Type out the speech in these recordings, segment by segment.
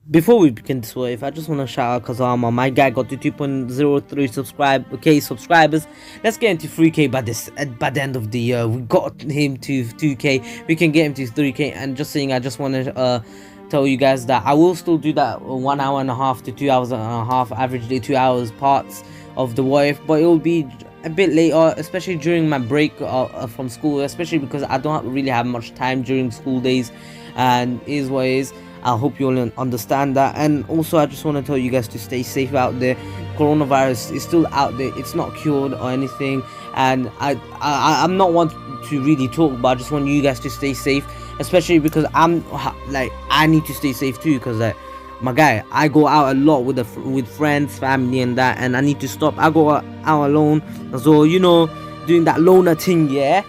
Before we begin this wave, I just want to shout out Kazama. My guy got to 2.03 subscribers. Let's get into 3K by the end of the year. We got him to 2K. We can get him to 3K. And just saying, I just want to tell you guys that I will still do that 1 hour and a half to 2 hours and a half, average day 2 hours parts of the wave, but it will be a bit later, especially during my break from school, especially because I don't really have much time during school days, and is what it is. I hope you all understand that. And also, I just want to tell you guys to stay safe out there. Coronavirus is still out there. It's not cured or anything. And I'm not one to really talk, but I just want you guys to stay safe, especially because I need to stay safe too, because my guy, I go out a lot with friends, family, and that, and I need to stop. I go out alone, so doing that loner thing, yeah,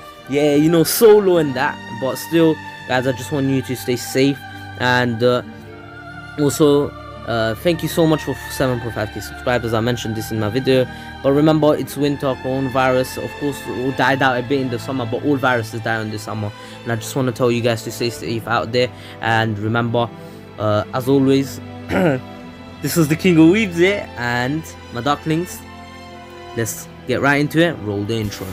solo and that. But still, guys, I just want you to stay safe. And also thank you so much for 7.5k subscribers. I mentioned this in my video, but remember, it's winter. Coronavirus, of course, will die out a bit in the summer, but all viruses die in the summer. And I just want to tell you guys to stay safe out there. And remember, as always, this is the King of Weebs here, and my ducklings, let's get right into it. Roll the intro.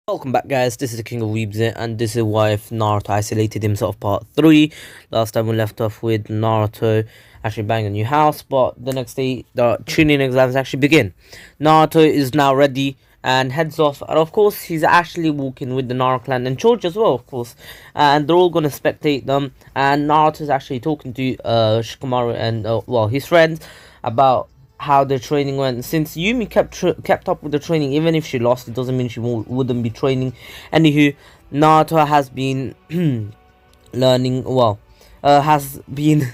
Welcome back, guys. This is the King of Weebs, and this is why if Naruto isolated himself part 3. Last time we left off with Naruto actually buying a new house, but the next day the training exams actually begin. Naruto is now ready and heads off, and of course he's actually walking with the Naruto clan and George as well, of course, and they're all going to spectate them. And Naruto's actually talking to Shikamaru and his friends about how the training went. Since Yumi kept up with the training, even if she lost, it doesn't mean she wouldn't be training. Anywho, Naruto has been learning, has been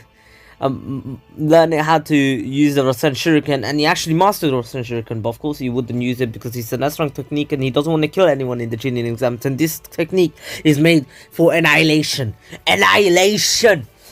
learning how to use the Rasen Shuriken, and he actually mastered the Rasen Shuriken, but of course he wouldn't use it because it's an S-rank technique and he doesn't want to kill anyone in the training exams, and this technique is made for annihilation.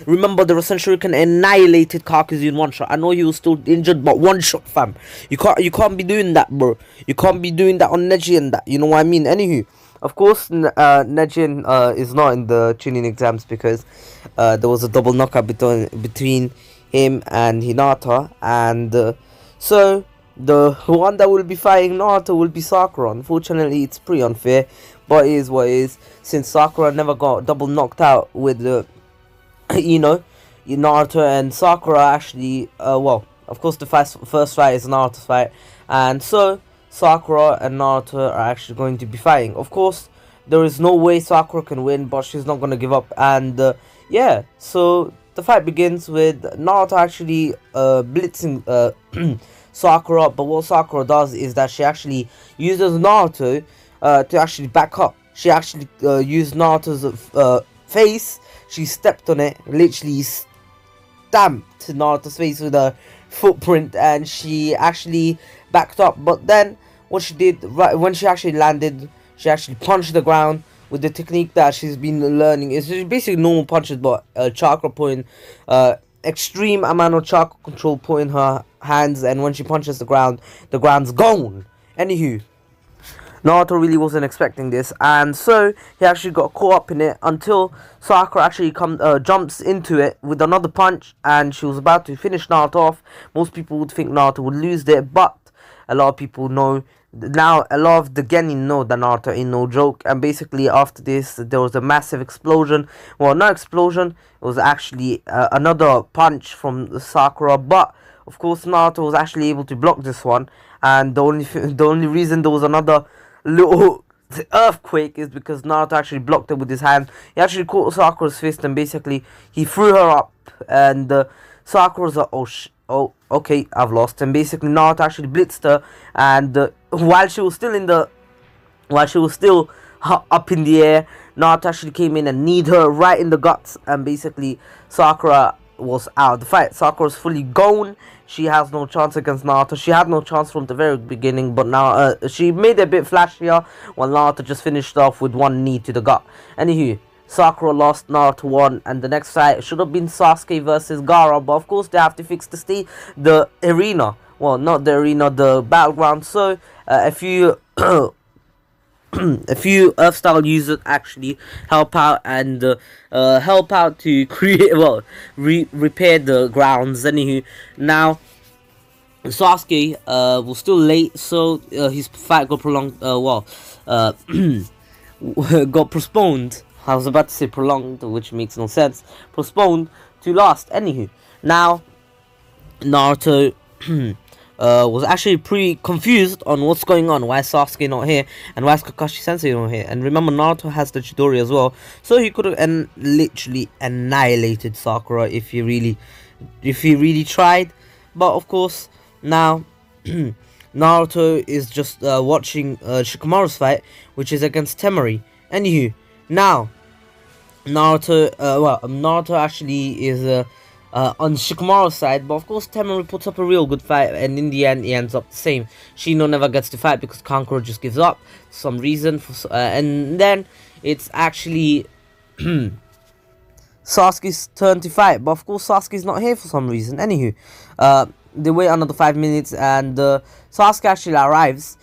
Remember, the Rasen Shuriken annihilated Kakuzu in one shot. I know he was still injured, but one shot, fam. You can't be doing that, bro. You can't be doing that on Neji and that. You know what I mean? Anywho, of course, Neji is not in the training exams because there was a double knockout between him and Hinata, and so the one that will be fighting Naruto will be Sakura. Unfortunately, it's pretty unfair, but it is what it is. Since Sakura never got double knocked out with the Naruto and Sakura actually, of course the first fight is Naruto's fight, and so Sakura and Naruto are actually going to be fighting. Of course, there is no way Sakura can win, but she's not going to give up, and so the fight begins with Naruto actually blitzing Sakura, but what Sakura does is that she actually uses Naruto to actually back up. She actually used Naruto's face. She stepped on it, literally stamped Naruto's face with a footprint, and she actually backed up. But then what she did, right when she actually landed, she actually punched the ground with the technique that she's been learning. It's basically normal punches, but chakra point, extreme amount of chakra control put in her hands, and when she punches the ground's gone. Anywho, Naruto really wasn't expecting this, and so he actually got caught up in it until Sakura actually jumps into it with another punch, and she was about to finish Naruto off. Most people would think Naruto would lose there, but a lot of people know now. A lot of the Genin know that Naruto ain't no joke, and basically after this there was a massive explosion. Well, not explosion, it was actually another punch from Sakura, but of course Naruto was actually able to block this one, and the only reason there was another little earthquake is because Naruto actually blocked it with his hand. He actually caught Sakura's fist, and basically he threw her up, and Sakura's like, oh okay, I've lost. And basically Naruto actually blitzed her, and while she was still up in the air, Naruto actually came in and kneed her right in the guts, and basically Sakura was out of the fight. Sakura's fully gone. She has no chance against Naruto. She had no chance from the very beginning, but now she made it a bit flashier when Naruto just finished off with one knee to the gut. Anywho, Sakura lost, Naruto won, and the next fight should have been Sasuke versus Gaara, but of course they have to fix the arena. Well, not the arena, the battleground. So a few a few Earth style users actually help out and help out to create, well, repair the grounds. Anywho, now Sasuke was still late, so his fight got prolonged. Got postponed. I was about to say prolonged, which makes no sense. Postponed to last. Anywho, now Naruto was actually pretty confused on what's going on. Why is Sasuke not here, and why is Kakashi Sensei not here? And remember, Naruto has the Chidori as well, so he could have literally annihilated Sakura if he really tried. But of course, now Naruto is just watching Shikamaru's fight, which is against Temari. Anywho, now Naruto actually is on Shikamaru's side, but of course Temari puts up a real good fight, and in the end he ends up the same. Shino never gets to fight because Kankuro just gives up for some reason, and then it's actually Sasuke's turn to fight, but of course Sasuke's not here for some reason. Anywho, they wait another 5 minutes, and Sasuke actually arrives.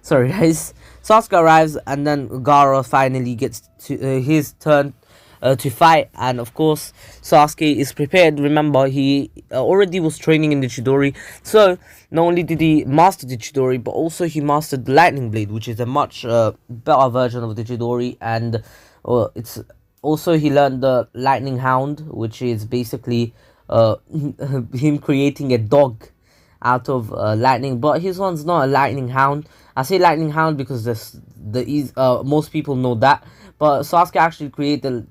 Sorry guys, Sasuke arrives, and then Gaara finally gets to his turn to fight, and of course Sasuke is prepared. Remember, he already was training in the Chidori, so not only did he master the Chidori, but also he mastered the Lightning Blade, which is a much better version of the Chidori, and it's also he learned the Lightning Hound, which is basically him creating a dog out of lightning, but his one's not a lightning hound. I say lightning hound because most people know that, but Sasuke actually created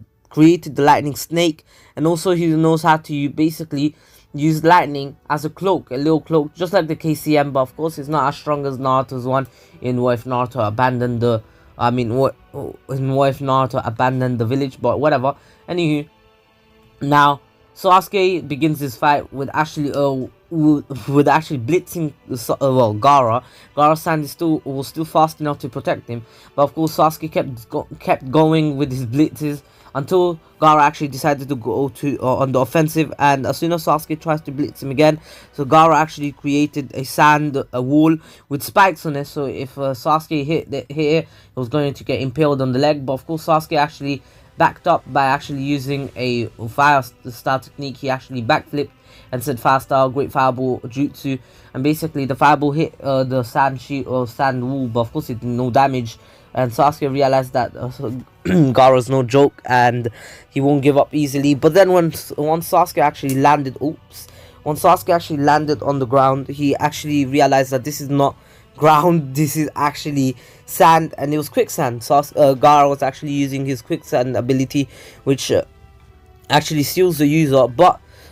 the lightning snake, and also he knows how to basically use lightning as a cloak, a little cloak, just like the KCM, but of course it's not as strong as Naruto's one. In what if Naruto abandoned the village, but whatever. Anywho, now Sasuke begins his fight with actually blitzing Gaara. Gaara's sand was still fast enough to protect him, but of course Sasuke kept going with his blitzes until Gaara actually decided to go on the offensive. And as soon as Sasuke tries to blitz him again, so Gaara actually created a wall with spikes on it, so if Sasuke hit it, he was going to get impaled on the leg. But of course Sasuke actually backed up by actually using a fire style technique. He actually backflipped and said fire style, great fireball jutsu, and basically the fireball hit the sand sheet or sand wall, but of course it did no damage. And Sasuke realized that Gaara's no joke and he won't give up easily. But then once Sasuke actually landed on the ground, he actually realized that this is not ground, this is actually sand, and it was quicksand. Gaara was actually using his quicksand ability, which actually steals the user,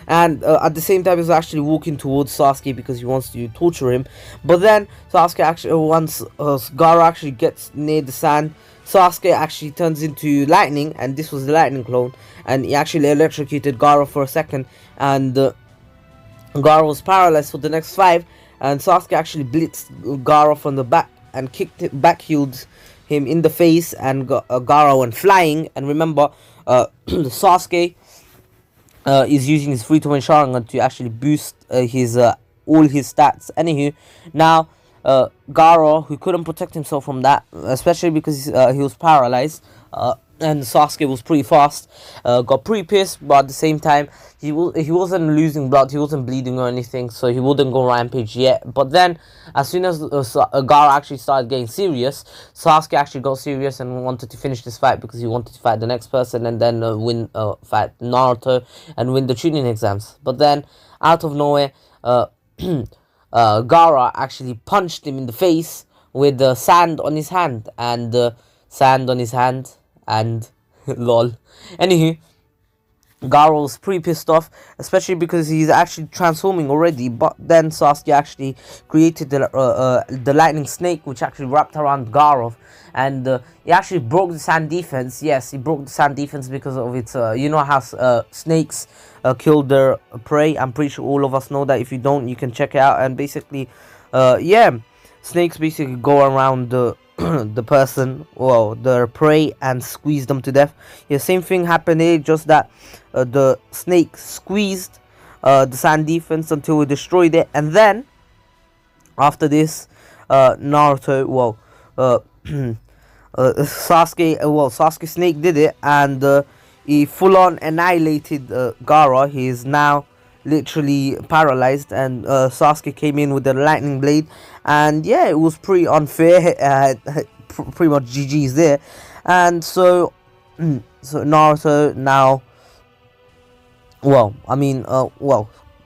and at the same time he's actually walking towards Sasuke because he wants to torture him. But then Sasuke actually, once Gaara actually gets near the sand, Sasuke actually turns into lightning, and this was the lightning clone, and he actually electrocuted Gaara for a second, and Gaara was paralyzed for the next 5. And Sasuke actually blitzed Gaara from the back and backheeled him in the face, and Gaara went flying. And remember, Sasuke is using his 3-to-1 Sharingan to actually boost all his stats. Anywho, now Gaara, who couldn't protect himself from that, especially because he was paralyzed, and Sasuke was pretty fast, got pretty pissed, but at the same time he wasn't losing blood, he wasn't bleeding or anything, so he wouldn't go rampage yet. But then as soon as Gaara actually started getting serious, Sasuke actually got serious and wanted to finish this fight because he wanted to fight the next person and then fight Naruto and win the Chunin exams. But then out of nowhere, Gaara actually punched him in the face with the sand on his hand, and lol. Anywho, Gaara was pretty pissed off, especially because he's actually transforming already. But then Sasuke actually created the lightning snake, which actually wrapped around Gaara, and he actually broke the sand defense. Yes, he broke the sand defense because of its you know how snakes kill their prey. I'm pretty sure all of us know that. If you don't, you can check it out. And basically, yeah, snakes basically go around the person, well, the prey, and squeezed them to death. Yeah, same thing happened here, just that the snake squeezed the sand defense until we destroyed it, and then after this, Naruto, well, uh, Sasuke, Sasuke Snake did it, and he full on annihilated Gaara. He is now literally paralyzed, and Sasuke came in with the lightning blade, and yeah, it was pretty unfair. Pretty much GG's there, and so so Naruto now,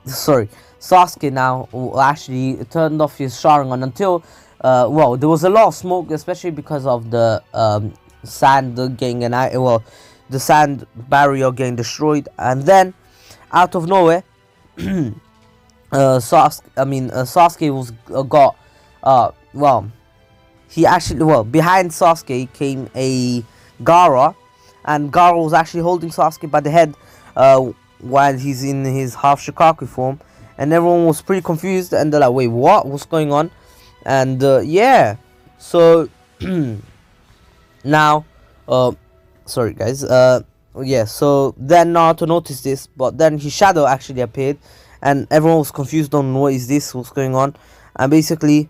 sorry, Sasuke now actually turned off his Sharingan until, there was a lot of smoke, especially because of the sand getting the sand barrier getting destroyed, and then out of nowhere, Sasuke was behind Sasuke came a Gaara, and Gaara was actually holding Sasuke by the head while he's in his half Shikaku form, and everyone was pretty confused, and they're like, wait, what's going on? And yeah, so now sorry guys, yeah, so then Naruto noticed this, but then his shadow actually appeared, and everyone was confused on what's going on, and basically,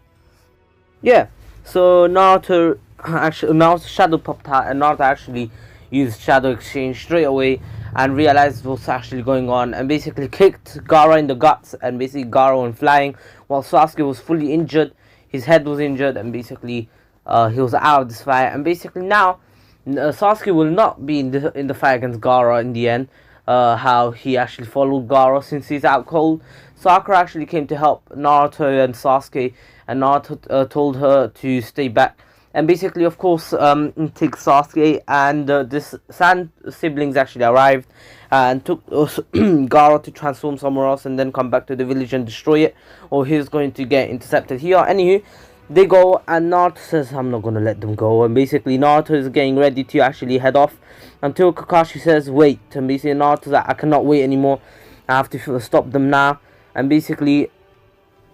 yeah, so Naruto's shadow popped out, and Naruto actually used shadow exchange straight away and realized what's actually going on, and basically kicked Gaara in the guts, and basically Gaara went flying while Sasuke was fully injured. His head was injured, and basically he was out of this fight, and basically now Sasuke will not be in the fight against Gaara in the end. How he actually followed Gaara since he's out cold. Sakura actually came to help Naruto and Sasuke, and Naruto told her to stay back. And basically, of course, take Sasuke and this Sand siblings actually arrived and took Gaara to transform somewhere else and then come back to the village and destroy it, or he's going to get intercepted here. Anywho, they go, and Naruto says, I'm not going to let them go. And basically, Naruto is getting ready to actually head off until Kakashi says, wait. And basically, Naruto's like, I cannot wait anymore. I have to stop them now. And basically,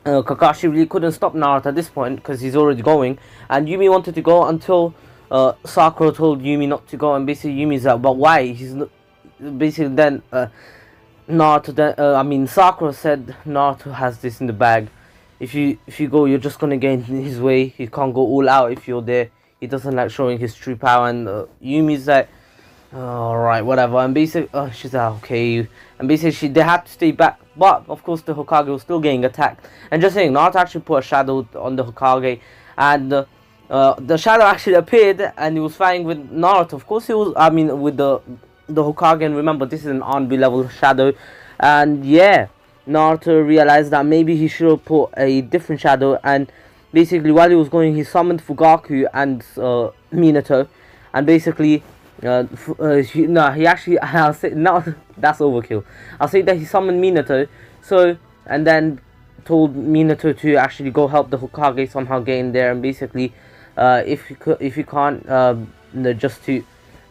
Kakashi really couldn't stop Naruto at this point because he's already going. And Yumi wanted to go until Sakura told Yumi not to go. And basically, Yumi's like, but why? He's not. Basically, then Sakura said Naruto has this in the bag. If you go, you're just gonna get in his way. He can't go all out if you're there. He doesn't like showing his true power. And Yumi's like, alright, whatever. And basically, she's like, okay. And basically, they had to stay back. But of course, the Hokage was still getting attacked. And just saying, Naruto actually put a shadow on the Hokage, and the shadow actually appeared, and he was fighting with Naruto. Of course, he was. With the Hokage. And remember, this is an Anbi level shadow. And yeah, Naruto realized that maybe he should have put a different shadow, and basically while he was going, he summoned Fugaku and Minato, and basically he actually, I'll say, no, that's overkill. I'll say that he summoned Minato, so, and then told Minato to actually go help the Hokage somehow get in there, and basically if you can't, just to,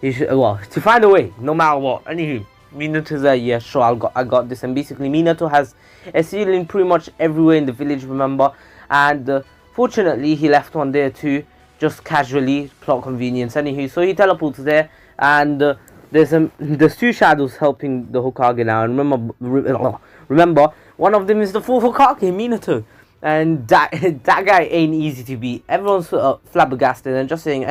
you should, to find a way no matter what. Anywho, Minato's like, yeah, sure, I got this. And basically, Minato has a ceiling pretty much everywhere in the village, remember? And fortunately, he left one there too, just casually, plot convenience. Anywho, so he teleports there, and there's two shadows helping the Hokage now. And remember, one of them is the full Hokage, Minato. And that guy ain't easy to beat. Everyone's flabbergasted, and just saying,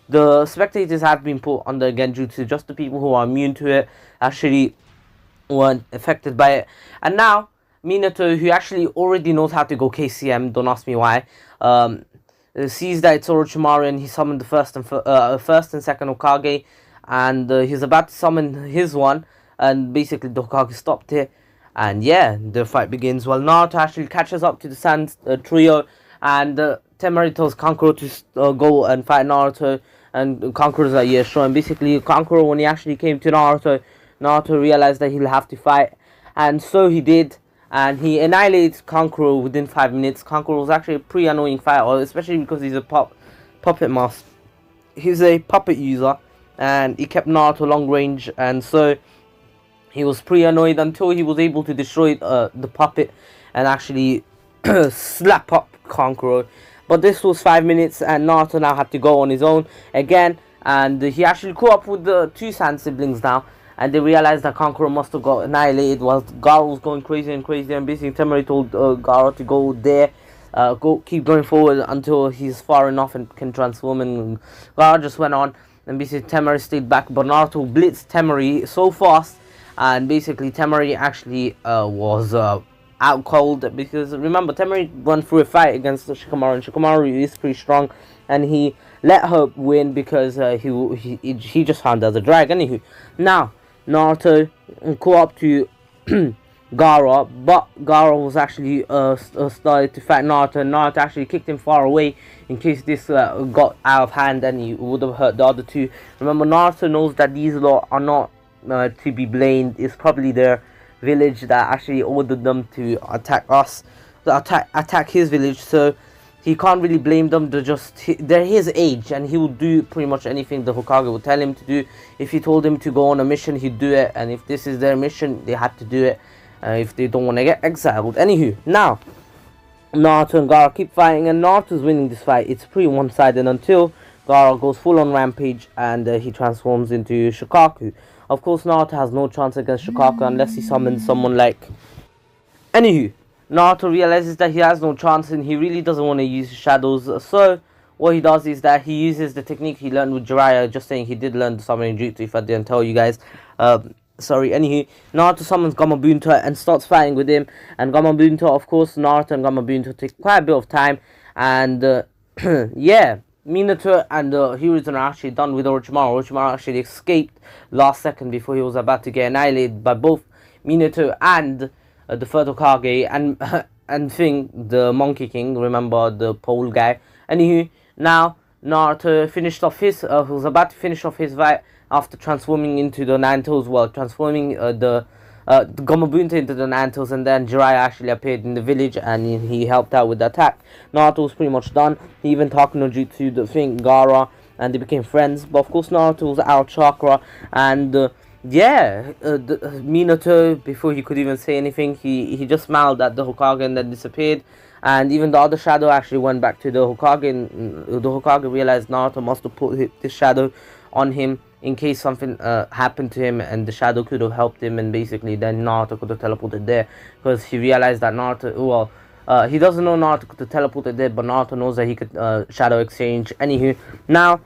the spectators have been put under Genjutsu. Just the people who are immune to it actually weren't affected by it. And now Minato, who actually already knows how to go KCM, don't ask me why, sees that it's Orochimaru, and he summoned the first and second Hokage, and he's about to summon his one, and basically the Hokage stopped it. And yeah, the fight begins. Well, Naruto actually catches up to the Sand trio, and Temari tells Kankuro to go and fight Naruto, and Kankuro's like, yeah, sure. And basically, Kankuro, when he actually came to Naruto realized that he'll have to fight, and so he did, and he annihilates Kankuro within 5 minutes. Kankuro was actually a pretty annoying fighter, especially because he's a puppet master. He's a puppet user, and he kept Naruto long range, and so he was pretty annoyed until he was able to destroy the puppet and actually slap up Kankuro. But this was 5 minutes, and Naruto now had to go on his own again. And he actually caught up with the two Sand siblings now, and they realized that Kankuro must have got annihilated while Garo was going crazy and crazy. And basically, Temari told Garo to go there, keep going forward until he's far enough and can transform. And Garo just went on, and basically Temari stayed back. But Naruto blitzed Temari so fast, and basically Temari actually was out cold, because remember Temari went through a fight against Shikamaru, and Shikamaru is pretty strong, and he let her win because he just found out the drag. Anywho, now Naruto caught up to Gaara, but Gaara was actually started to fight Naruto, and Naruto actually kicked him far away in case this got out of hand, and he would have hurt the other two. Remember, Naruto knows that these lot are not to be blamed. It's probably their village that actually ordered them to attack attack his village, so he can't really blame them. They're his age, and he will do pretty much anything the Hokage will tell him to do. If he told him to go on a mission, he'd do it, and if this is their mission, they had to do it, if they don't want to get exiled. Anywho, now Naruto and Gaara keep fighting, and Naruto's winning this fight. It's pretty one-sided until Gaara goes full on rampage, and he transforms into Shikaku. Of course, Naruto has no chance against Shikaku unless he summons someone like... Anywho, Naruto realizes that he has no chance, and he really doesn't want to use shadows. So, what he does is that he uses the technique he learned with Jiraiya. Just saying, he did learn the summoning jutsu, if I didn't tell you guys. Sorry, anywho, Naruto summons Gamabunta and starts fighting with him. And Gamabunta, of course, Naruto and Gamabunta take quite a bit of time. And, yeah, Minato and Hiruzen are actually done with Orochimaru. Orochimaru actually escaped last second before he was about to get annihilated by both Minato and the third Hokage and Thing, the Monkey King. Remember, the pole guy. Anywho, now Naruto finished off his was about to finish off his fight after transforming into the Nine Tails. Well, transforming the Gamabunta into the Nine Tails, and then Jiraiya actually appeared in the village and he helped out with the attack. Naruto was pretty much done. He even talked no jutsu the Thing, Gaara, and they became friends. But of course, Naruto was out of chakra, and yeah, Minato, before he could even say anything, he just smiled at the Hokage and then disappeared. And even the other shadow actually went back to the Hokage, and the Hokage realized Naruto must have put this shadow on him in case something happened to him, and the shadow could have helped him, and basically then Naruto could have teleported there, because he realized that Naruto, well, he doesn't know Naruto could have teleported there, but Naruto knows that he could shadow exchange. Anywho, now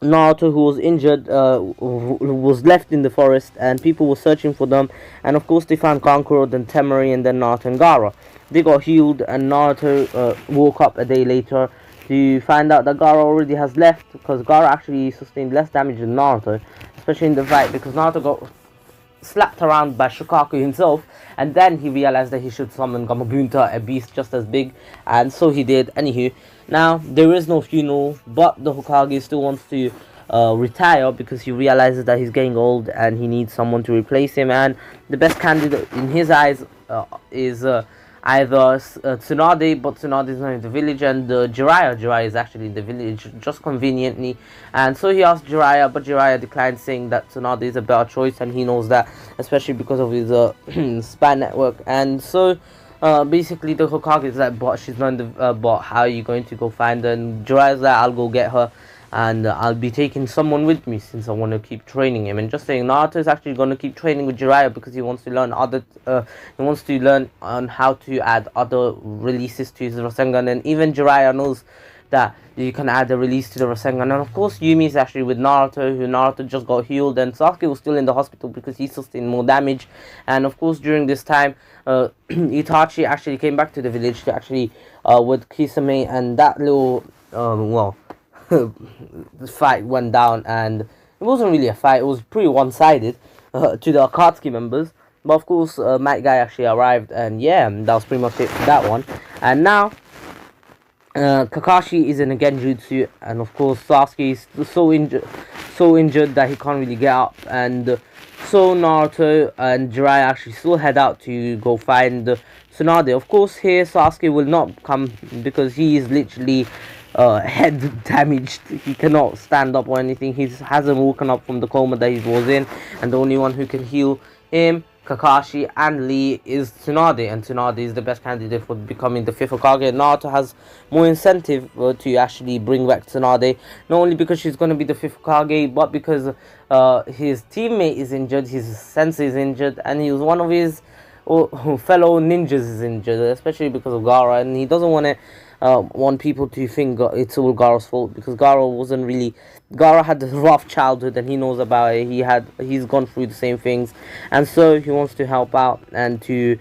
Naruto, who was injured, was left in the forest, and people were searching for them, and of course they found Kankuro, then Temari, and then Naruto and Gaara. They got healed, and Naruto woke up a day later to find out that Gaara already has left, because Gaara actually sustained less damage than Naruto, especially in the fight, because Naruto got slapped around by Shikaku himself, and then he realized that he should summon Gamabunta, a beast just as big, and so he did. Anywho, now there is no funeral, but the Hokage still wants to retire because he realizes that he's getting old and he needs someone to replace him, and the best candidate in his eyes is either Tsunade, but Tsunade is not in the village, and Jiraiya is actually in the village, just conveniently. And so he asked Jiraiya, but Jiraiya declined, saying that Tsunade is a better choice, and he knows that, especially because of his spy network. And so basically the Hokage is like, but she's not in the but how are you going to go find her? And Jiraiya's like, I'll go get her, and I'll be taking someone with me since I want to keep training him. And just saying, Naruto is actually going to keep training with Jiraiya because he wants to learn he wants to learn on how to add other releases to his Rasengan. And even Jiraiya knows that you can add a release to the Rasengan. And of course, Yumi is actually with Naruto, who Naruto just got healed, and Sasuke was still in the hospital because he sustained more damage. And of course, during this time, Itachi actually came back to the village to actually with Kisame, and that little the fight went down, and it wasn't really a fight, it was pretty one-sided to the Akatsuki members. But of course, Might Guy actually arrived, and yeah, that was pretty much it for that one. And now Kakashi is in a Genjutsu, and of course Sasuke is so injured that he can't really get up, and so Naruto and Jiraiya actually still head out to go find Tsunade. Of course, here Sasuke will not come because he is literally head damaged. He cannot stand up or anything. He hasn't woken up from the coma that he was in, and the only one who can heal him Kakashi and Lee is Tsunade, and Tsunade is the best candidate for becoming the fifth Hokage. Naruto has more incentive to actually bring back Tsunade, not only because she's going to be the fifth Hokage, but because his teammate is injured, his sensei is injured, and he was one of his fellow ninjas is injured, especially because of Gaara, and he doesn't want people to think it's all Gaara's fault, because Gaara had a rough childhood and he knows about it. He's gone through the same things, and so he wants to help out and to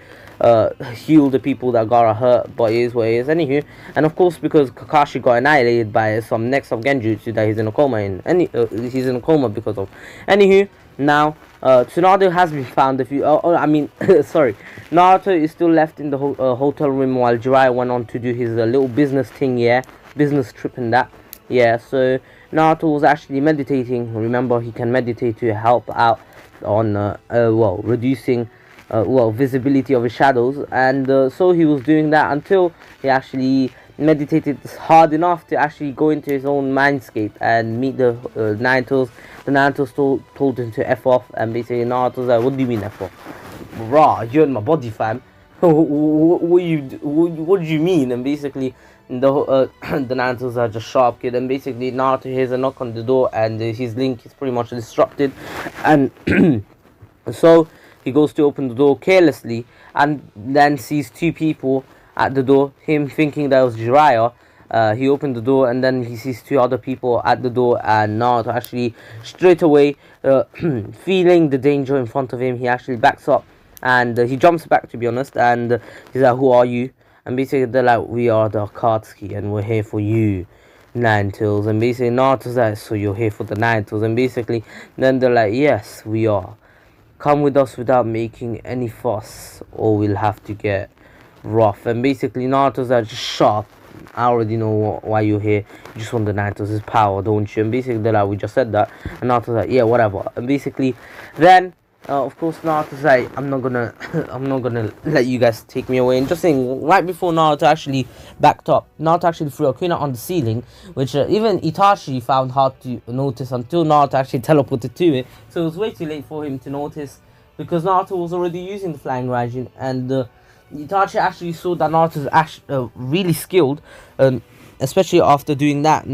heal the people that Gaara hurt, but it is what it is. Anywho, and of course, because Kakashi got annihilated by some next of Genjutsu that he's in a coma he's in a coma because of. Anywho, now Tsunade has been found. Sorry, Naruto is still left in the hotel room while Jiraiya went on to do his little business thing, business trip and that. So Naruto was actually meditating. Remember, he can meditate to help out on reducing visibility of his shadows, and so he was doing that until he actually meditated hard enough to actually go into his own mindscape and meet the Naruto's. The Naruto told him to F off, and basically Naruto's like, what do you mean F off? Rah, you're in my body, fam. What do you mean? And basically the Naruto's are just sharp kid, and basically Naruto hears a knock on the door, and his link is pretty much disrupted, and so he goes to open the door carelessly, and then sees two people at the door. Him thinking that was Jiraiya. He opened the door, and then he sees two other people at the door, and Naruto actually straight away, feeling the danger in front of him, he actually backs up, and he jumps back, to be honest, and he's like, who are you? And basically they're like, we are the Akatsuki, and we're here for you, Nine Tails. And basically Naruto's like, so you're here for the Nine Tails? And basically then they're like, yes, we are. Come with us without making any fuss, or we'll have to get rough. And basically Naruto's like, just sharp. I already know why you're here. You just want the Naruto's power, don't you? And basically they're like, we just said that. And Naruto's like, yeah, whatever. And basically then of course Naruto's like, I'm not gonna let you guys take me away. And just saying, right before Naruto actually backed up, Naruto actually threw a kunai on the ceiling, which even Itachi found hard to notice until Naruto actually teleported to it. So it was way too late for him to notice, because Naruto was already using the flying Raijin, and Itachi actually saw that Naruto is really skilled, especially after doing that.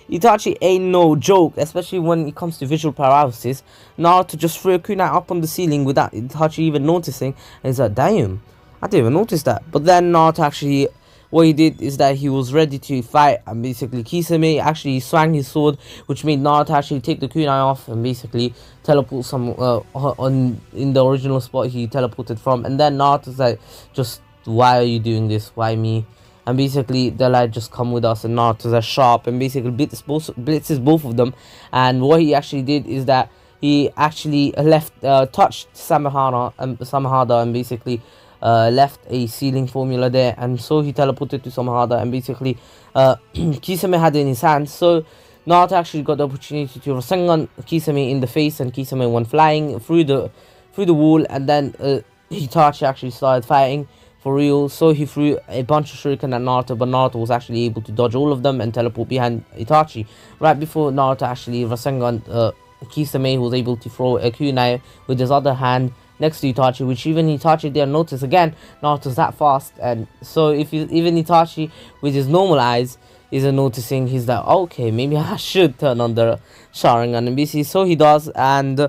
Itachi ain't no joke, especially when it comes to visual paralysis. Naruto just threw a kunai up on the ceiling without Itachi even noticing, and he's like, damn, I didn't even notice that. But then Naruto actually, what he did is that he was ready to fight, and basically Kisame actually swung his sword, which made Naruto actually take the kunai off and basically teleport in the original spot he teleported from. And then Naruto's like, just, why are you doing this? Why me? And basically they're like, just come with us. And Naruto's like, sharp, and basically blitzes both of them. And what he actually did is that he actually touched Samahada, and basically left a sealing formula there, and so he teleported to Samahada, and basically Kisame had it in his hands. So Naruto actually got the opportunity to Rasengan Kisame in the face, and Kisame went flying through the wall, and then Itachi actually started fighting for real. So he threw a bunch of shuriken at Naruto, but Naruto was actually able to dodge all of them and teleport behind Itachi. Right before Naruto actually Rasengan Kisame, who was able to throw a kunai with his other hand next to Itachi, which even Itachi didn't notice. Again, Naruto's that fast, and so even Itachi with his normal eyes isn't noticing, he's like, okay, maybe I should turn on the Sharingan, and basically so he does, and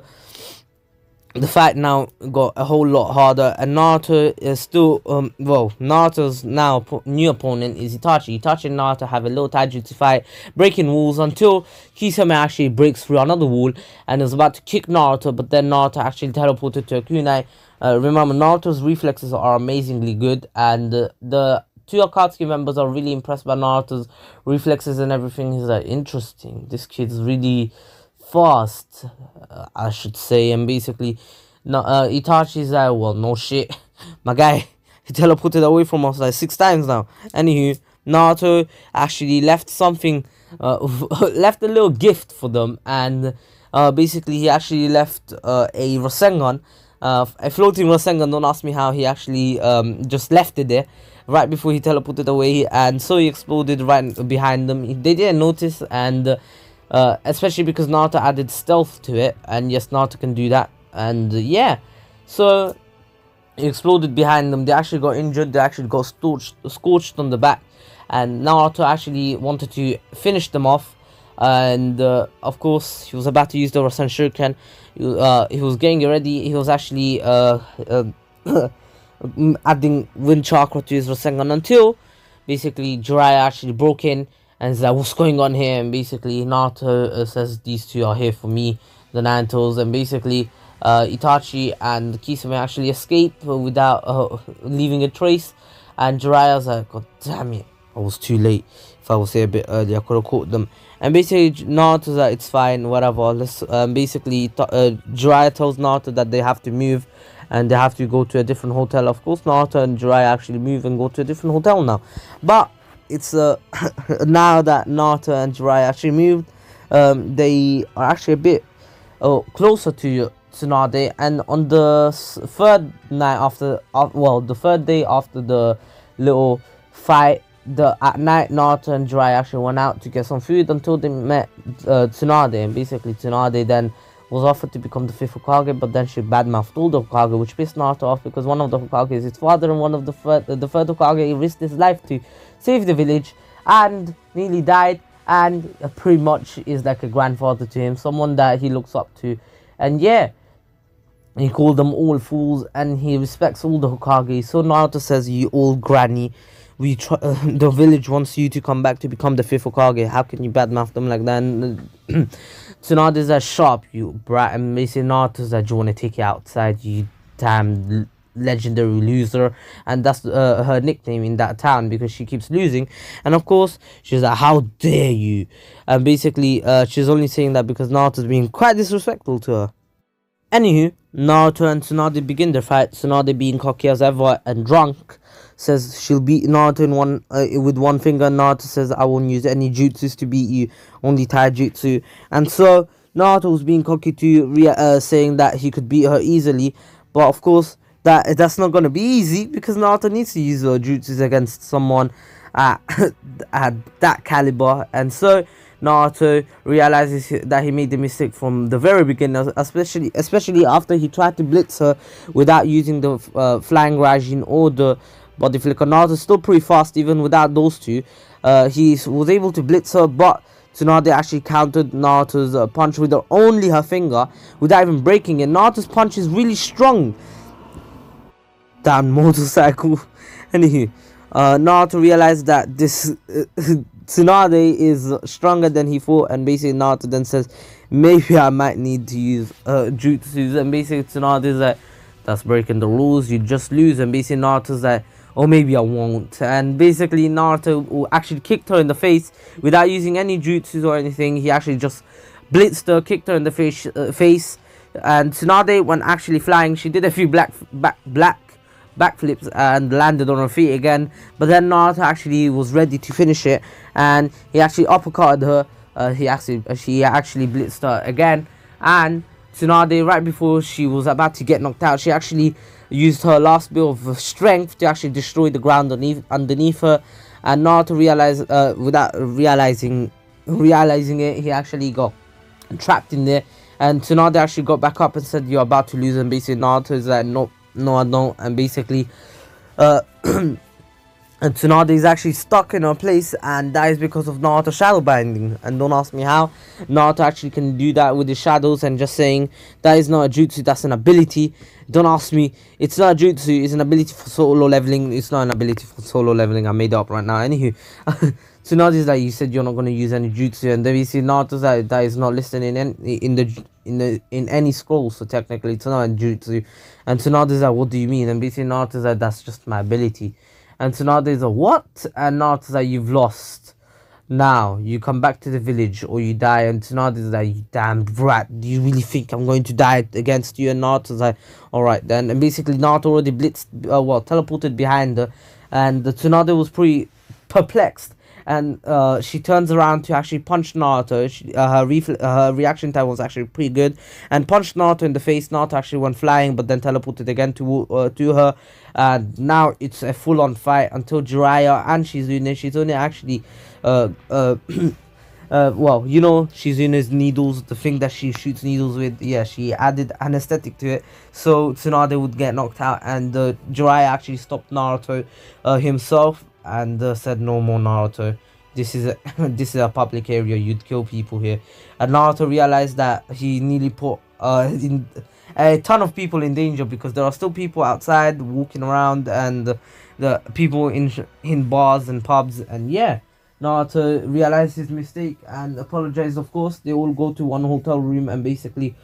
the fight now got a whole lot harder, and Naruto is still Naruto's now new opponent is Itachi. Itachi and Naruto have a little taijutsu fight, breaking walls until Kisame actually breaks through another wall and is about to kick Naruto, but then Naruto actually teleported to a kunai. Remember, Naruto's reflexes are amazingly good, and the two Akatsuki members are really impressed by Naruto's reflexes and everything. He's like, interesting, this kid's really fast, I should say. And basically Itachi's like, well, no shit, my guy, he teleported away from us like 6 times now. Anywho, Naruto actually left something, left a little gift for them, and basically he actually left a Rasengan, a floating Rasengan. Don't ask me how. He actually just left it there right before he teleported away, and so he exploded right behind them. They didn't notice, and especially because Naruto added stealth to it, and yes, Naruto can do that. and yeah, so it exploded behind them. They actually got injured. They actually got scorched on the back, and Naruto actually wanted to finish them off. And of course, he was about to use the Rasen Shuriken. He was getting ready. He was actually adding wind chakra to his Rasengan until basically Jiraiya actually broke in and is like, "What's going on here?" And basically Naruto says, "These two are here for me, the Nantos." And basically Itachi and Kisame actually escape without leaving a trace. And Jiraiya's like, "God damn it, I was too late. If I was here a bit earlier, I could have caught them." And basically Naruto's like, "It's fine, whatever." Let's basically Jiraiya tells Naruto that they have to move and they have to go to a different hotel. Of course, Naruto and Jiraiya actually move and go to a different hotel now. But it's now that Naruto and Jiraiya actually moved, they are actually a bit closer to Tsunade. And on the third night after, the third day after the little fight, at night Naruto and Jiraiya actually went out to get some food until they met Tsunade. And basically Tsunade then was offered to become the 5th Hokage, but then she badmouthed all the Hokage, which pissed Naruto off because one of the Hokage is his father, and one of the third Hokage, he risked his life to save the village and nearly died, and pretty much is like a grandfather to him, someone that he looks up to. And yeah, he called them all fools, and he respects all the Hokage. So Naruto says, "You all granny, the village wants you to come back to become the 5th Hokage. How can you badmouth them like that?" And Tsunade's like, "Sharp, you brat." And basically Naruto's like, "Do you want to take it outside, you damn legendary loser?" And that's her nickname in that town because she keeps losing. And of course she's like, "How dare you?" And basically she's only saying that because Naruto's being quite disrespectful to her. Anywho, Naruto and Tsunade begin their fight. Tsunade, being cocky as ever and drunk, says she'll beat Naruto with one finger. Naruto says, "I won't use any jutsus to beat you, only taijutsu." And so Naruto was being cocky too, saying that he could beat her easily. But of course, that's not gonna be easy because Naruto needs to use jutsus against someone at that caliber. And so Naruto realizes that he made the mistake from the very beginning, especially after he tried to blitz her without using the flying Raijin or the body flicker. Naruto's still pretty fast even without those two. He was able to blitz her, but Tsunade actually countered Naruto's punch with only her finger without even breaking it. Naruto's punch is really strong. Damn motorcycle. Anywho, Naruto realized that this Tsunade is stronger than he thought, and basically Naruto then says, "Maybe I might need to use jutsus." And basically Tsunade is like, "That's breaking the rules, you just lose." And basically Naruto's like, "Oh, maybe I won't." And basically Naruto actually kicked her in the face without using any jutsus or anything. He actually just blitzed her, kicked her in the face. And Tsunade, when actually flying, she did a few backflips and landed on her feet again. But then Naruto actually was ready to finish it, and he actually uppercutted her. She actually blitzed her again. And Tsunade, right before she was about to get knocked out, she actually used her last bit of strength to actually destroy the ground underneath her. And Naruto realized, without realizing it, he actually got trapped in there. And Tsunade actually got back up and said, "You're about to lose." And basically Naruto is like, "No, I don't." And basically and Tsunade is actually stuck in her place, and that is because of Naruto shadow binding. And don't ask me how Naruto actually can do that with his shadows, and just saying that is not a jutsu, that's an ability. Don't ask me. It's not a jutsu, it's an ability for solo leveling. It's not an ability for solo leveling. I made it up right now. Anywho, Tsunade is like, "You said you're not going to use any jutsu." And then we see Naruto's like, that is not listed in any scroll, so technically it's not a jutsu. And Tsunade is like, "What do you mean?" And basically Naruto's like, "That's just my ability." And Tsunade is like, "What?" And Naruto's like, "You've lost. Now you come back to the village or you die." And Tsunade is like, "You damn brat, do you really think I'm going to die against you?" And Naruto's like, "Alright then." And basically Naruto already teleported behind her, and the Tsunade was pretty perplexed. And she turns around to actually punch Naruto. Her reaction time was actually pretty good, and punched Naruto in the face. Naruto actually went flying, but then teleported again to her. And now it's a full-on fight until Jiraiya and Shizune actually Well, you know, Shizuna's needles, the thing that she shoots needles with, yeah, she added anesthetic to it, so Tsunade would get knocked out, and Jiraiya actually stopped Naruto himself, and said, "No more, Naruto. This is a this is a public area. You'd kill people here." And Naruto realized that he nearly put in a ton of people in danger, because there are still people outside walking around, and the people in bars and pubs, and yeah. Naruto realized his mistake and apologized. Of course, they all go to one hotel room, and basically,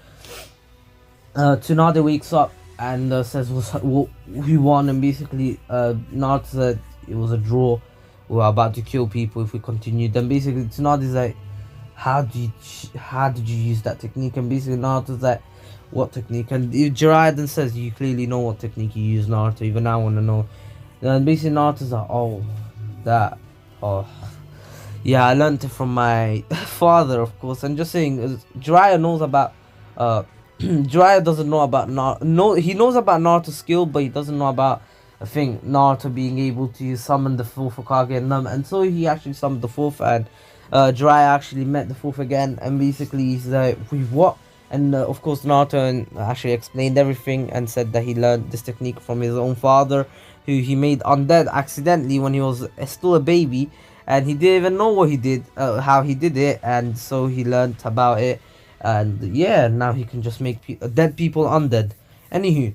Tsunade wakes up and says, "We won." And basically, Naruto said it was a draw. We're about to kill people if we continue. Then basically, Tsunade's like, how did you use that technique?" And basically, Naruto's like, "What technique?" And Jiraiya then says, "You clearly know what technique you use, Naruto. Even I want to know." Then basically, Naruto's like, "Oh, that, oh." Yeah, I learned it from my father, of course. And just saying, Jiraiya knows about. Jiraiya doesn't know about he knows about Naruto's skill, but he doesn't know about, I think, Naruto being able to summon the fourth Hokage and so he actually summoned the fourth, and Jiraiya actually met the fourth again, and basically he's like, "We what?" And of course, Naruto actually explained everything and said that he learned this technique from his own father, who he made undead accidentally when he was still a baby, and he didn't even know what he did, how he did it, and so he learned about it, and yeah, now he can just make dead people undead. Anywho,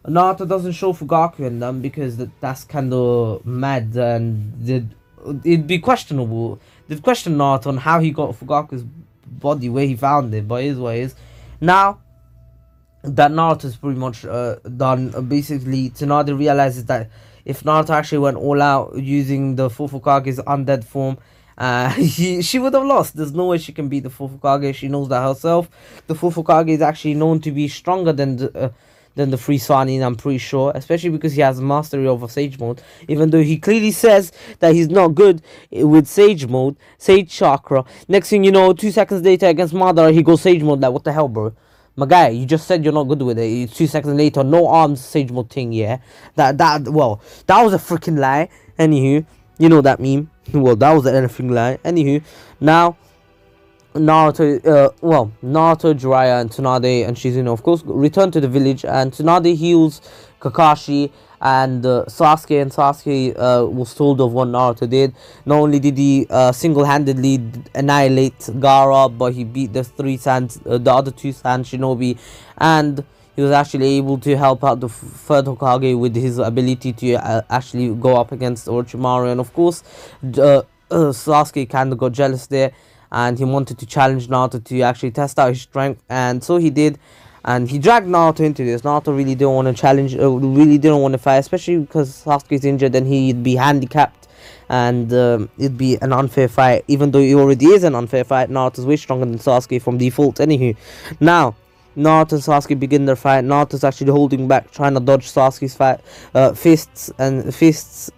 Naruto doesn't show Fugaku in them because that's kind of mad, and it'd be questionable. They'd question Naruto on how he got Fugaku's body, where he found it, but it is what it is. Now that Naruto's pretty much done, basically Tsunade realizes that if Naruto actually went all out using the fourth Hokage's undead form, she would have lost. There's no way she can beat the fourth Hokage. She knows that herself. The fourth Hokage is actually known to be stronger than the three Sanin, I'm pretty sure, especially because he has mastery over Sage Mode, even though he clearly says that he's not good with Sage Mode, Sage Chakra. Next thing you know, 2 seconds later against Madara, he goes Sage Mode. Like, what the hell, bro? My guy, you just said you're not good with it. 2 seconds later, no arms, Sage Mode thing, yeah? That was a freaking lie. Anywho, you know that meme. Well, that was anything lie. Anywho, now Naruto, Jiraiya, and Tsunade and Shizune, of course, return to the village, and Tsunade heals Kakashi, and Sasuke was told of what Naruto did. Not only did he single-handedly annihilate Gaara, but he beat the other two Sand Shinobi, and he was actually able to help out the third Hokage with his ability to actually go up against Orochimaru. And of course, Sasuke kind of got jealous there, and he wanted to challenge Naruto to actually test out his strength, and so he did, and he dragged Naruto into this. Naruto really didn't want to challenge, really didn't want to fight, especially because Sasuke's injured and he'd be handicapped, and it'd be an unfair fight, even though it already is an unfair fight. Naruto's way stronger than Sasuke from default. Anywho, now Naruto and Sasuke begin their fight. Naruto's actually holding back, trying to dodge Sasuke's fists,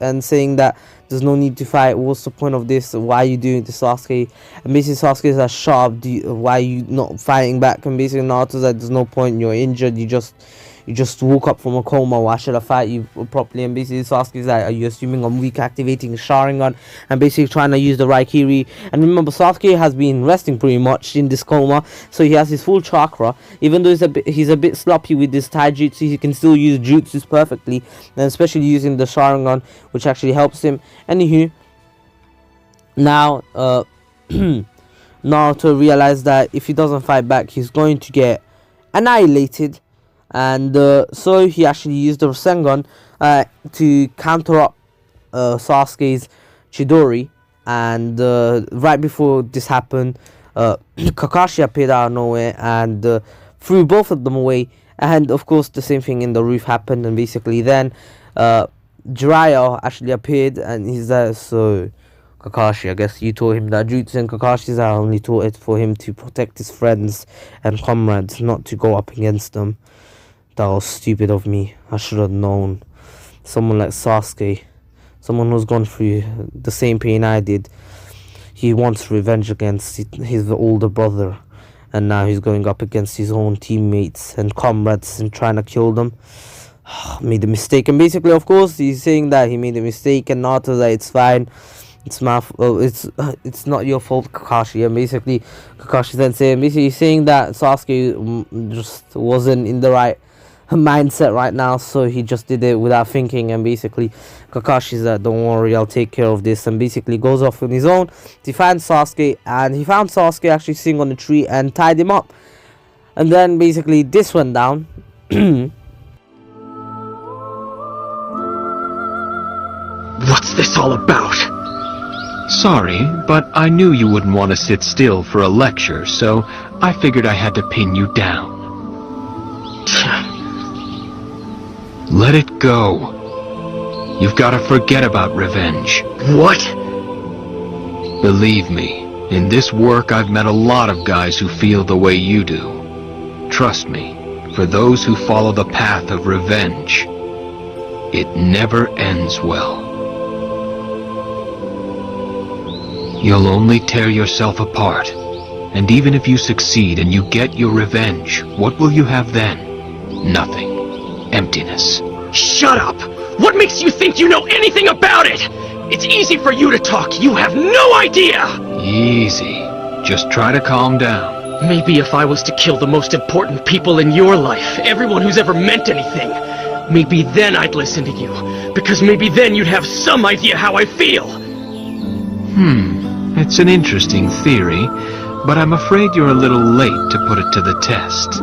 and saying that there's no need to fight. What's the point of this? Why are you doing this, Sasuke? And basically Sasuke's like, sharp. Why are you not fighting back? And basically Naruto's like, there's no point. You're injured. You just woke up from a coma. Why should I fight you properly? And basically Sasuke's like, are you assuming I'm weak, activating Sharingan and basically trying to use the Raikiri? And remember, Sasuke has been resting pretty much in this coma, so he has his full chakra. Even though he's a bit sloppy with this taijutsu, he can still use jutsus perfectly, and especially using the Sharingan, which actually helps him. Anywho, now Naruto realized that if he doesn't fight back, he's going to get annihilated. And so he actually used the Rasengan to counter up Sasuke's Chidori. And right before this happened, Kakashi appeared out of nowhere and threw both of them away. And of course, the same thing in the roof happened. And basically, then Jiraiya actually appeared, and he's like, "So, Kakashi, I guess you taught him that jutsu." And Kakashi's I only taught it for him to protect his friends and comrades, not to go up against them. That was stupid of me. I should have known. Someone like Sasuke, someone who's gone through the same pain I did, he wants revenge against his older brother, and now he's going up against his own teammates and comrades and trying to kill them. Made a mistake. And basically, of course, he's saying that he made a mistake, and Naruto's like, it's fine. It's not your fault, Kakashi. And basically, Kakashi Sensei, and basically saying that Sasuke just wasn't in the right mindset right now, so he just did it without thinking. And basically, Kakashi's like, don't worry, I'll take care of this, and basically goes off on his own to find Sasuke. And he found Sasuke actually sitting on a tree and tied him up. And then basically this went down. What's this all about? Sorry, but I knew you wouldn't want to sit still for a lecture, so I figured I had to pin you down. Let it go. You've got to forget about revenge. What? Believe me, in this work I've met a lot of guys who feel the way you do. Trust me, for those who follow the path of revenge, it never ends well. You'll only tear yourself apart. And even if you succeed and you get your revenge, what will you have then? Nothing. Emptiness. Shut up! What makes you think you know anything about it? It's easy for you to talk. You have no idea! Easy. Just try to calm down. Maybe if I was to kill the most important people in your life, everyone who's ever meant anything, maybe then I'd listen to you. Because maybe then you'd have some idea how I feel. It's an interesting theory, but I'm afraid you're a little late to put it to the test.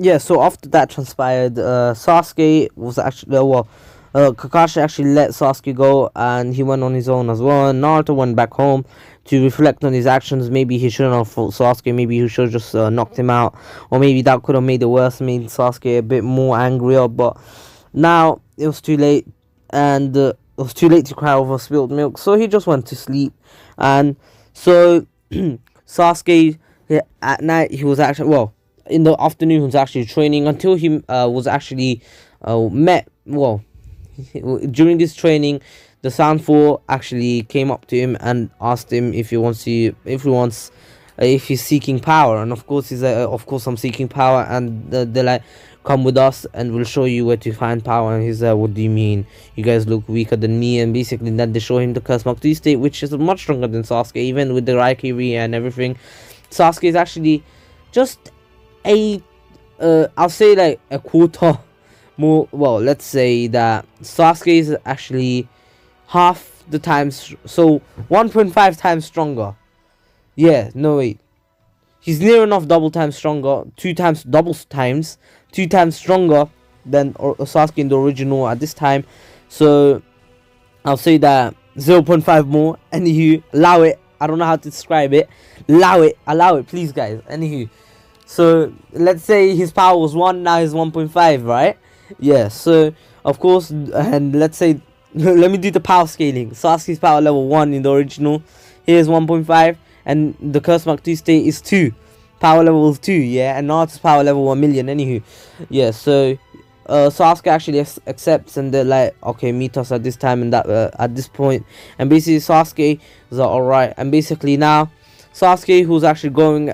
Yeah, so after that transpired, Sasuke was actually, Kakashi actually let Sasuke go, and he went on his own as well. And Naruto went back home to reflect on his actions. Maybe he shouldn't have fought Sasuke, maybe he should have just knocked him out, or maybe that could have made it worse, made Sasuke a bit more angrier. But now it was too late, and it was too late to cry over spilled milk, so he just went to sleep. And so Sasuke, at night, he was actually, well, in the afternoon he was actually training until he was actually during this training, the Sand 4 actually came up to him and asked him if he's seeking power. And of course he's like, of course I'm seeking power. And they're like, come with us and we'll show you where to find power. And he's like, what do you mean? You guys look weaker than me. And basically then they show him the Curse Mark 2 state, which is much stronger than Sasuke, even with the Raikiri and everything. Sasuke is actually just I'll say like a quarter more. Well, let's say that Sasuke is actually half the times, so 1.5 times stronger. Yeah, no wait, he's near enough double times stronger, two times stronger than Sasuke in the original at this time. So I'll say that 0.5 more. Anywho, allow it. I don't know how to describe it. Allow it, please, guys. Anywho, so let's say his power was 1, now he's 1.5, right? Yeah, so of course, and let's say, let me do the power scaling. Sasuke's power level 1 in the original, here's 1.5, and the Curse Mark 2 state is 2. Power level is 2, yeah, and Naruto's power level 1 million, anywho. Yeah, so Sasuke actually accepts, and they're like, okay, meet us at this time and that at this point. And basically Sasuke is like, alright. And basically now Sasuke, who's actually going, he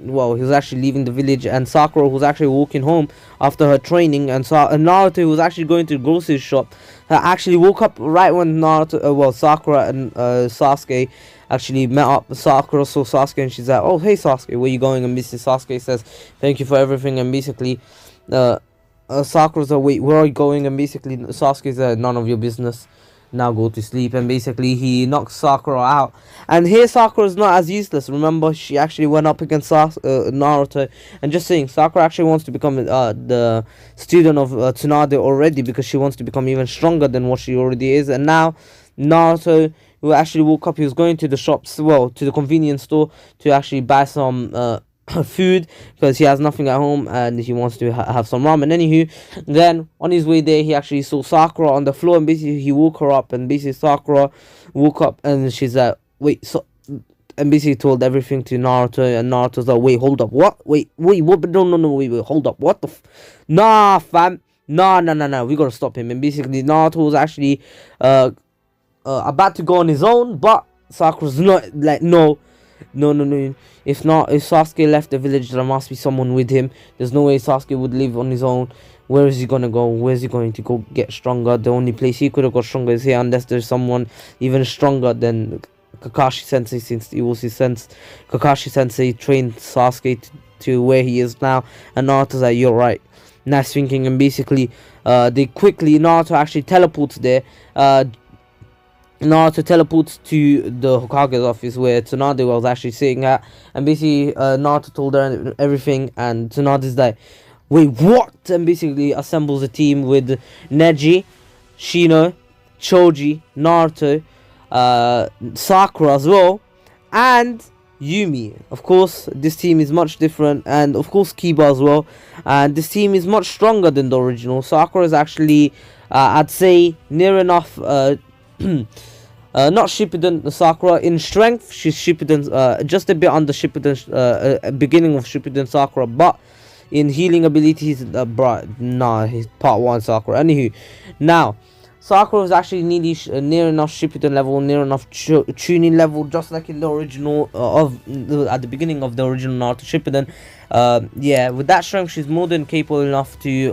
was actually leaving the village, and Sakura, who's actually walking home after her training, and Naruto, who was actually going to the grocery shop, actually woke up right when Sakura and Sasuke actually met up. Sakura saw Sasuke, and she's like, oh, hey Sasuke, where you going? And basically Sasuke says, thank you for everything. And basically Sakura's like, wait, where are you going? And basically Sasuke's like, none of your business, now go to sleep. And basically he knocks Sakura out, and here Sakura's not as useless. Remember, she actually went up against Naruto. And just saying, Sakura actually wants to become the student of Tsunade already, because she wants to become even stronger than what she already is. And now Naruto, who actually woke up, he was going to the shops, well, to the convenience store to actually buy some food, because he has nothing at home and he wants to have some ramen. Anywho, then on his way there, he actually saw Sakura on the floor, and basically he woke her up. And basically Sakura woke up, and she's like, wait, so, and basically told everything to Naruto. And Naruto's like, wait, hold up, what? Wait, what? No, wait, hold up, what the nah, fam, nah, we gotta stop him. And basically Naruto was actually about to go on his own, but Sakura's not like, no, no, no, no. If not, if Sasuke left the village, there must be someone with him. There's no way Sasuke would live on his own. Where is he gonna go? Where's he going to go get stronger? The only place he could have got stronger is here, unless there's someone even stronger than Kakashi Sensei, since it was his sense. Kakashi Sensei trained Sasuke to where he is now, and Naruto's like, you're right. Nice thinking, and basically, Naruto actually teleports there. Naruto teleports to the Hokage's office where Tsunade was actually sitting at, and basically Naruto told her everything, and Tsunade's like, wait, what? And basically assembles a team with Neji, Shino, Choji, Naruto, Sakura as well, and Yumi. Of course, this team is much different, and of course Kiba as well, and this team is much stronger than the original. Sakura is actually, I'd say, near enough, not Shippuden Sakura in strength. She's Shippuden, just a bit under Shippuden, beginning of Shippuden Sakura, but in healing abilities, he's part 1 Sakura. Anywho, now Sakura is actually nearly near enough Shippuden level, near enough tuning level, just like in the original at the beginning of the original Naruto Shippuden. Yeah, with that strength, she's more than capable enough to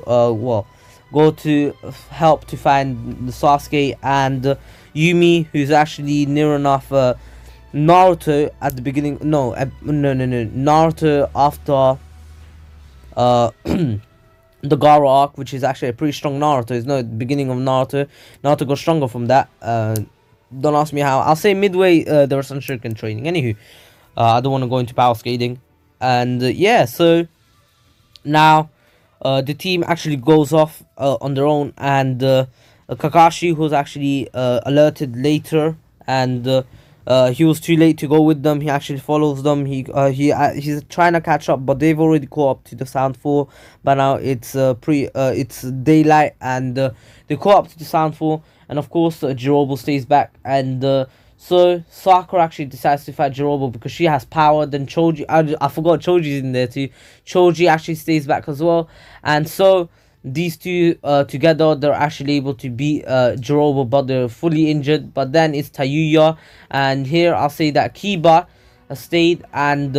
go to help to find the Sasuke and Yumi, who's actually near enough Naruto at the beginning. No, Naruto after the Gaara arc, which is actually a pretty strong Naruto. It's not the beginning of Naruto. Naruto got stronger from that. Don't ask me how. I'll say midway there was some Shuriken training. Anywho, I don't want to go into power scaling. And yeah, so now the team actually goes off on their own, and Kakashi, who's actually alerted later, and he was too late to go with them. He actually follows them. He's trying to catch up, but they've already caught up to the Sound 4. By now it's it's daylight, and they caught up to the Sound 4, and of course Jirobo stays back, and so Sakura actually decides to fight Jirobo because she has power. Then Choji, I forgot Choji's in there too. Choji actually stays back as well, and so these two together, they're actually able to beat Jirobo, but they're fully injured. But then it's Tayuya, and here I'll say that Kiba stayed, and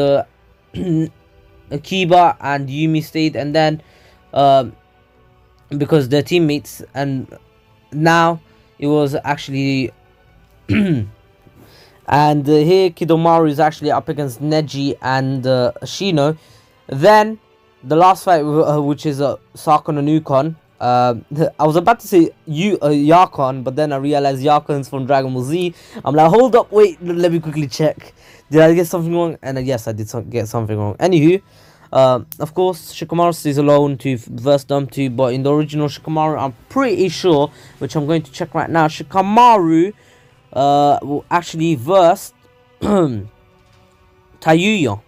Kiba and Yumi stayed, and then because they're teammates, and now it was actually and here Kidomaru is actually up against Neji and Shino. Then the last fight, which is Sakura no Nukon. I was about to say Yakon, but then I realized Yakon's from Dragon Ball Z. I'm like, hold up, wait, let me quickly check. Did I get something wrong? And yes, I did get something wrong. Anywho, of course, Shikamaru stays alone to verse them two, but in the original Shikamaru, I'm pretty sure, which I'm going to check right now, Shikamaru will actually verse Tayuya.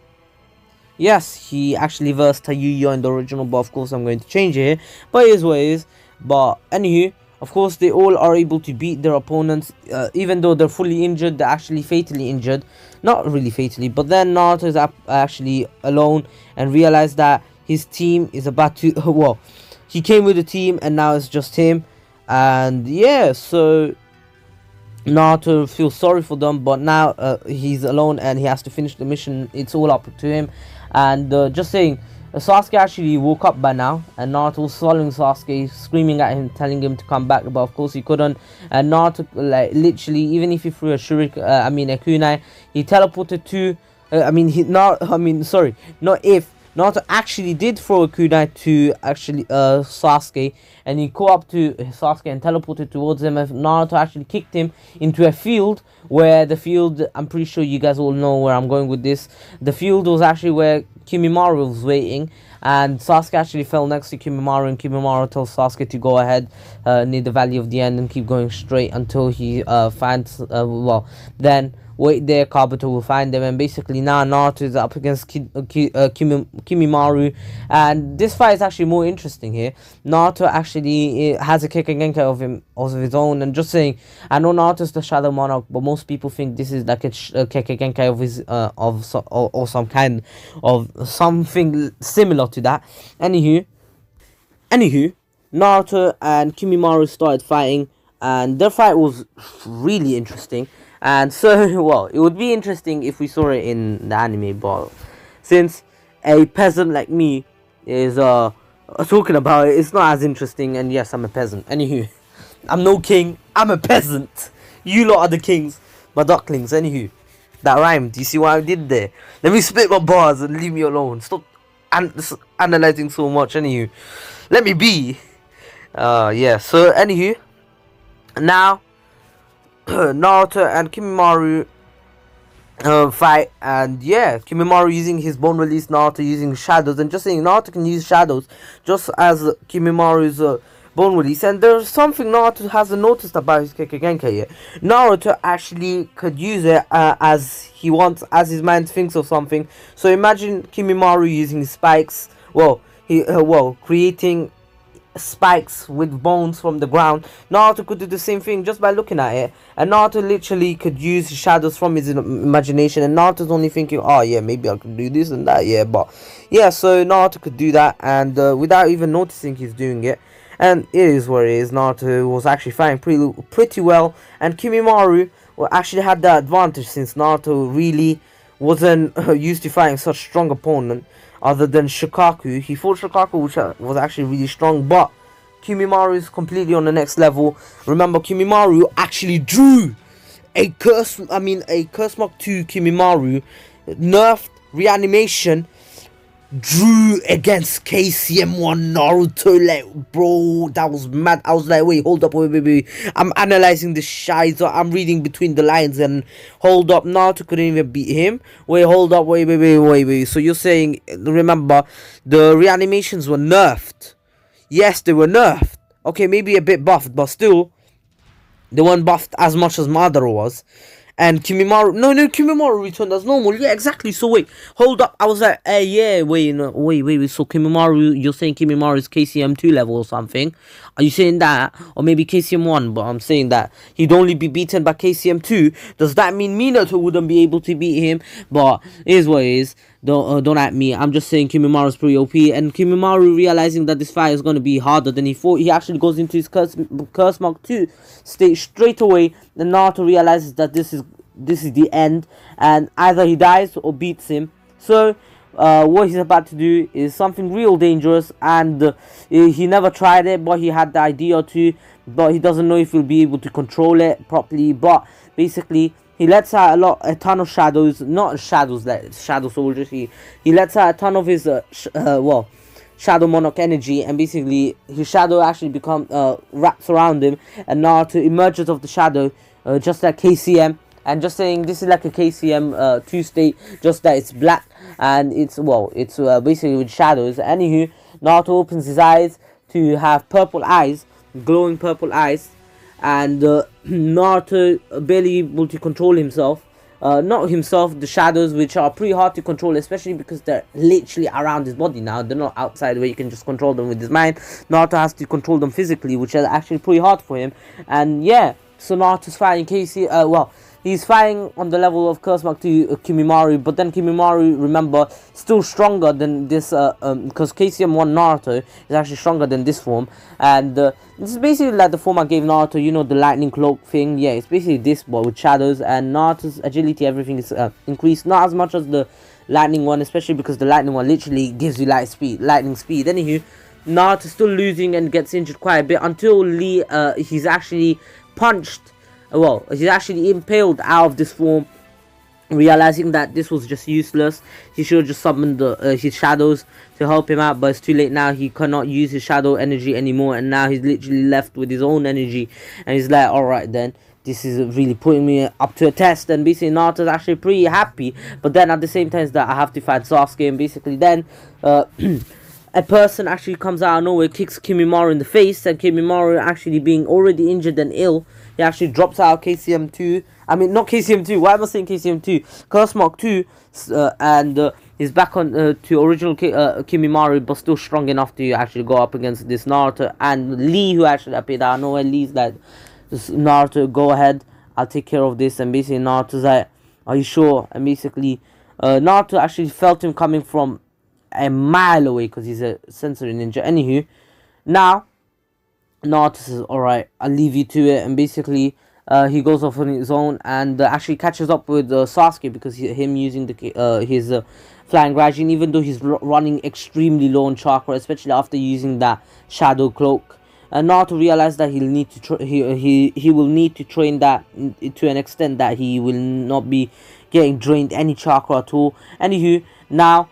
Yes, he actually versed Tayuya in the original, but of course I'm going to change it here. But it is what it is. But anywho, of course they all are able to beat their opponents, even though they're fully injured. They're actually fatally injured, not really fatally. But then Naruto is actually alone and realized that his team is about to. Well, he came with a team and now it's just him. And yeah, so Naruto feels sorry for them, but now he's alone and he has to finish the mission. It's all up to him. And just saying, Sasuke actually woke up by now, and Naruto was following Sasuke, screaming at him, telling him to come back, but of course he couldn't. And Naruto, like, literally, even if he threw a shuriken, a kunai, he teleported to, Naruto actually did throw a kunai to actually Sasuke, and he caught up to Sasuke and teleported towards him, and Naruto actually kicked him into a field, where the field, I'm pretty sure you guys all know where I'm going with this. The field was actually where Kimimaro was waiting, and Sasuke actually fell next to Kimimaro, and Kimimaro tells Sasuke to go ahead near the Valley of the End and keep going straight until he finds, then wait there, Kabuto will find them. And basically now Naruto is up against Kimimaro, and this fight is actually more interesting here. Naruto actually has a Kekkei of his own, and just saying, I know Naruto's the Shadow Monarch, but most people think this is like a Kekkei of his or some kind of something similar to that. Anywho, Naruto and Kimimaro started fighting, and their fight was really interesting. And so, well, it would be interesting if we saw it in the anime, but since a peasant like me is talking about it, it's not as interesting. And yes, I'm a peasant. Anywho, I'm no king, I'm a peasant. You lot are the kings, my ducklings. Anywho, that rhymed. You see what I did there? Let me spit my bars and leave me alone. Stop analyzing so much. Anywho, let me be. Yeah. So anywho, now Naruto and Kimimaro fight, and yeah, Kimimaro using his bone release, Naruto using shadows, and just saying Naruto can use shadows just as Kimimaru's bone release. And there's something Naruto hasn't noticed about his Kekkei yet. Naruto actually could use it as he wants, as his mind thinks of something. So imagine Kimimaru using spikes, creating spikes with bones from the ground. Naruto could do the same thing just by looking at it, and Naruto literally could use shadows from his imagination, and Naruto's only thinking, oh yeah, maybe I could do this and that, yeah, but yeah, so Naruto could do that, and without even noticing he's doing it. And it is what it is. Naruto was actually fighting pretty well, and Kimimaru actually had the advantage since Naruto really wasn't used to fighting such strong opponent other than Shikaku. He fought Shikaku, which was actually really strong, but Kimimaru is completely on the next level. Remember, Kimimaru actually drew a curse mark to Kimimaru, nerfed reanimation, drew against KCM1 Naruto. Like, bro, that was mad. I was like, wait, hold up, wait. I'm analyzing the shizo. I'm reading between the lines, and hold up, Naruto couldn't even beat him. Wait, hold up, wait. So you're saying, remember, the reanimations were nerfed? Yes, they were nerfed. Okay, maybe a bit buffed, but still, they weren't buffed as much as Madara was. And Kimimaru, no, Kimimaru returned as normal. Yeah, exactly. So wait, hold up. I was like, yeah, wait. So Kimimaru, you're saying Kimimaru is KCM2 level or something? Are you saying that? Or maybe KCM1, but I'm saying that he'd only be beaten by KCM2. Does that mean Minato wouldn't be able to beat him? But it is what it is. Don't at me. I'm just saying Kimimaru's pretty OP, and Kimimaru realizing that this fight is going to be harder than he thought, he actually goes into his curse mark 2 state straight away. And Naruto realizes that this is the end, and either he dies or beats him. So what he's about to do is something real dangerous, and he never tried it, but he had the idea to, but he doesn't know if he'll be able to control it properly. But basically, he lets out a ton of shadows, not shadows like shadow soldiers. He lets out a ton of his shadow monarch energy, and basically his shadow actually wraps around him, and Naruto emerges of the shadow, just like KCM. And just saying, this is like a KCM 2 state, just that it's black, and it's basically with shadows. Anywho, Naruto opens his eyes to have purple eyes, glowing purple eyes, and Naruto barely able to control himself. The shadows, which are pretty hard to control, especially because they're literally around his body now. They're not outside where you can just control them with his mind. Naruto has to control them physically, which is actually pretty hard for him. And yeah, so Naruto's fighting he's fighting on the level of Curse Mark to Kimimaru, but then Kimimaru, remember, still stronger than this, because KCM1 Naruto is actually stronger than this form, and this is basically like the form I gave Naruto, you know, the lightning cloak thing. Yeah, it's basically this, but with shadows, and Naruto's agility, everything is increased, not as much as the lightning one, especially because the lightning one literally gives you lightning speed. Anywho, Naruto's still losing and gets injured quite a bit until he's actually punched. He's actually impaled out of this form, realizing that this was just useless. He should have just summoned his shadows to help him out, but it's too late now. He cannot use his shadow energy anymore, and now he's literally left with his own energy, and he's like, alright then, this is really putting me up to a test. And basically Naruto's actually pretty happy, but then at the same time is that I have to fight Sasuke, and basically then a person actually comes out of nowhere, kicks Kimimaru in the face, and Kimimaru, actually being already injured and ill, he actually drops out KCM2. I mean, not KCM2. Why am I saying KCM2? Curse Mark 2, and he's back on to original Kimimaru, but still strong enough to actually go up against this Naruto and Lee, who actually appeared out of nowhere. Lee's like, Naruto, go ahead, I'll take care of this. And basically Naruto's like, are you sure? And basically Naruto actually felt him coming from a mile away because he's a sensory ninja. Anywho, now Naruto says, alright, I'll leave you to it. And basically he goes off on his own and actually catches up with Sasuke, because him using his flying Raijin, even though he's running extremely low on chakra, especially after using that shadow cloak. And Naruto realized that he'll need to he will need to train that to an extent that he will not be getting drained any chakra at all. Anywho, now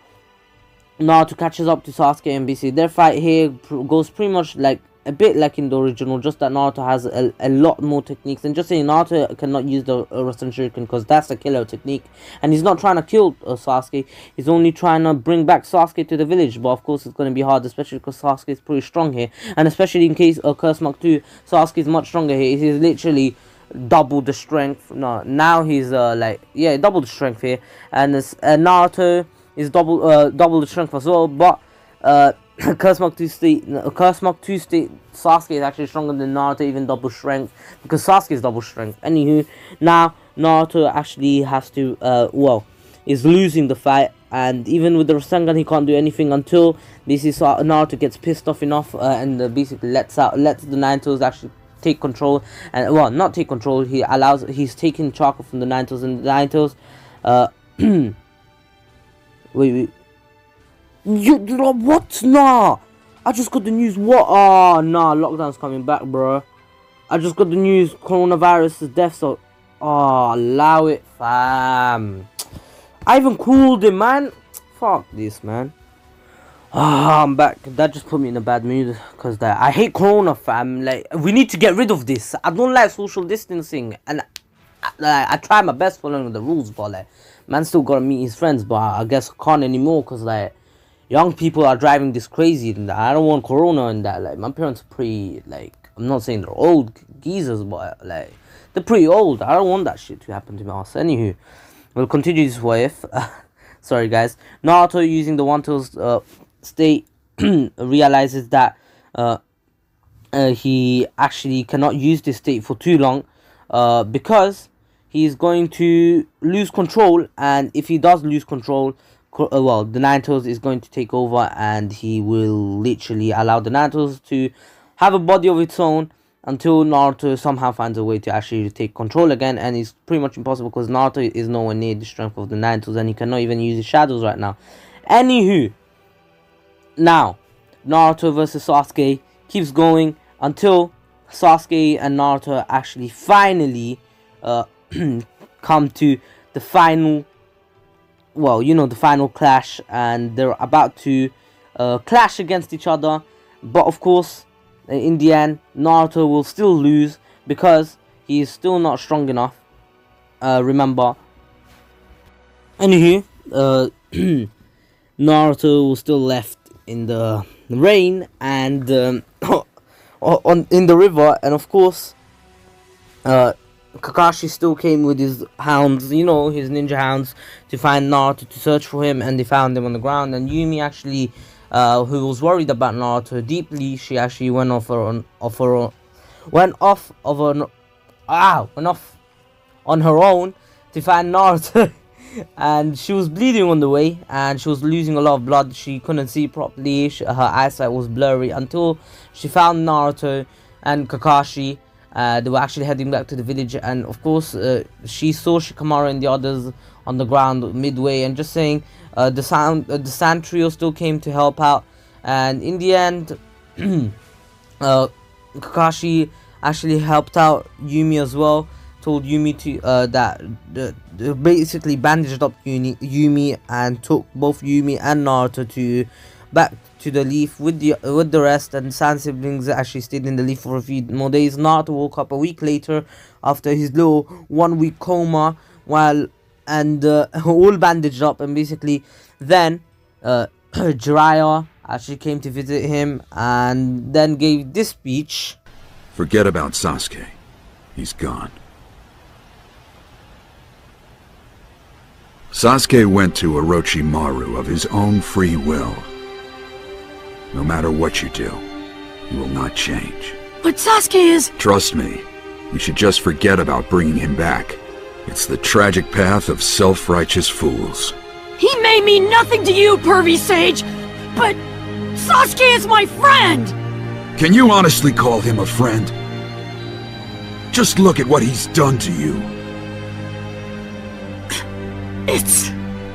Naruto catches up to Sasuke and basically their fight here goes pretty much like a bit like in the original, just that Naruto has a lot more techniques. And just saying, Naruto cannot use the Rasen Shuriken because that's a killer technique, and he's not trying to kill Sasuke, he's only trying to bring back Sasuke to the village. But of course it's going to be hard, especially because Sasuke is pretty strong here, and especially in case of Curse Mark 2, Sasuke is much stronger here. He's literally double the strength. No, now he's double the strength here, and Naruto is double the strength as well. But Curse Mark 2 state Sasuke is actually stronger than Naruto, even double strength, because Sasuke is double strength. Anywho, now Naruto actually has to is losing the fight, and even with the Rasengan he can't do anything until basically Naruto gets pissed off enough and basically lets the Nine Tails actually take control. And well, not take control, he's taking chakra from the Nine Tails, and the Nine Tails wait. What? Nah, I just got the news. What? Oh, nah, lockdown's coming back, bro. I just got the news. Coronavirus is death, so allow it, fam. I even called him, man. Fuck this, man. I'm back. That just put me in a bad mood, because I hate Corona, fam. Like, we need to get rid of this. I don't like social distancing, and I try my best following the rules, but like, man still gotta meet his friends, but I guess I can't anymore, because like, young people are driving this crazy, and I don't want Corona in that. Like, my parents are pretty, like, I'm not saying they're old geezers, but like, they're pretty old. I don't want that shit to happen to my house. Anywho, we'll continue this with sorry guys. Naruto, using the One Tails state, realizes that he actually cannot use this state for too long, because he's going to lose control, and if he does lose control, the Nine Tails is going to take over, and he will literally allow the Nine Tails to have a body of its own until Naruto somehow finds a way to actually take control again. And it's pretty much impossible, because Naruto is nowhere near the strength of the Nine Tails, and he cannot even use his shadows right now. Anywho, now Naruto versus Sasuke keeps going until Sasuke and Naruto actually finally come to the final, the final clash, and they're about to clash against each other. But of course, in the end, Naruto will still lose, because he is still not strong enough. Remember. Anywho, Naruto was still left in the rain and in the river, and of course, Kakashi still came with his hounds, his ninja hounds, to find Naruto, to search for him, and they found him on the ground. And Yumi actually, who was worried about Naruto deeply, she actually went off on her own to find Naruto. And she was bleeding on the way, and she was losing a lot of blood. She couldn't see properly, her eyesight was blurry, until she found Naruto and Kakashi. They were actually heading back to the village, and of course she saw Shikamaru and the others on the ground midway, and just saying, the Sand Trio still came to help out. And in the end, Kakashi actually helped out Yumi as well, told Yumi to basically bandaged up Yumi, and took both Yumi and Naruto back to the leaf with the rest. And Sand siblings actually stayed in the leaf for a few more days. Naruto woke up a week later after his little 1 week coma, all bandaged up, and basically then Jiraiya actually came to visit him, and then gave this speech. Forget about Sasuke. He's gone. Sasuke went to Orochimaru of his own free will. No matter what you do, he will not change. But Sasuke is... Trust me, you should just forget about bringing him back. It's the tragic path of self-righteous fools. He may mean nothing to you, pervy sage, but Sasuke is my friend! Can you honestly call him a friend? Just look at what he's done to you.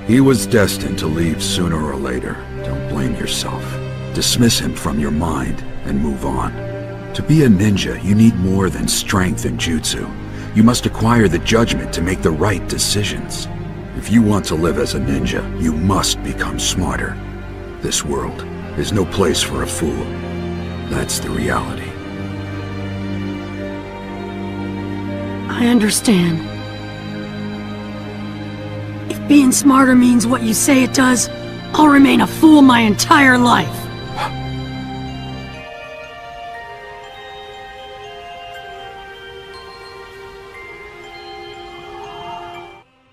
He was destined to leave sooner or later. Don't blame yourself. Dismiss him from your mind and move on. To be a ninja, you need more than strength and jutsu. You must acquire the judgment to make the right decisions. If you want to live as a ninja, you must become smarter. This world is no place for a fool. That's the reality. I understand. If being smarter means what you say it does, I'll remain a fool my entire life.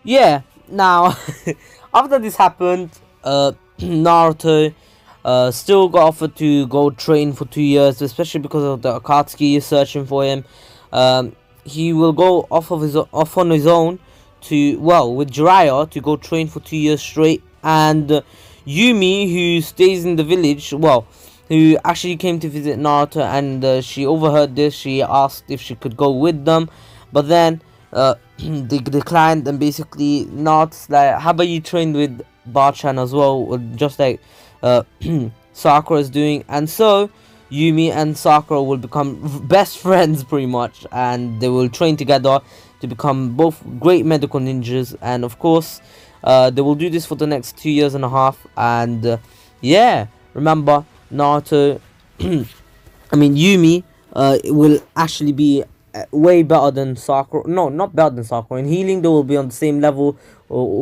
Yeah, now, after this happened, Naruto still got offered to go train for 2 years, especially because of the Akatsuki searching for him. He will go off on his own to, well, with Jiraiya, to go train for 2 years straight. And Yumi, who stays in the village, well, who actually came to visit Naruto, and she overheard this. She asked if she could go with them, but then they declined, and basically Naruto's like, how about you train with Bachan as well, just like Sakura is doing. And so Yumi and Sakura will become best friends pretty much, and they will train together to become both great medical ninjas. And of course they will do this for the next 2 years and a half. And yeah, remember, Naruto I mean Yumi will actually be way better than Sakura. No, not better than Sakura. In healing, they will be on the same level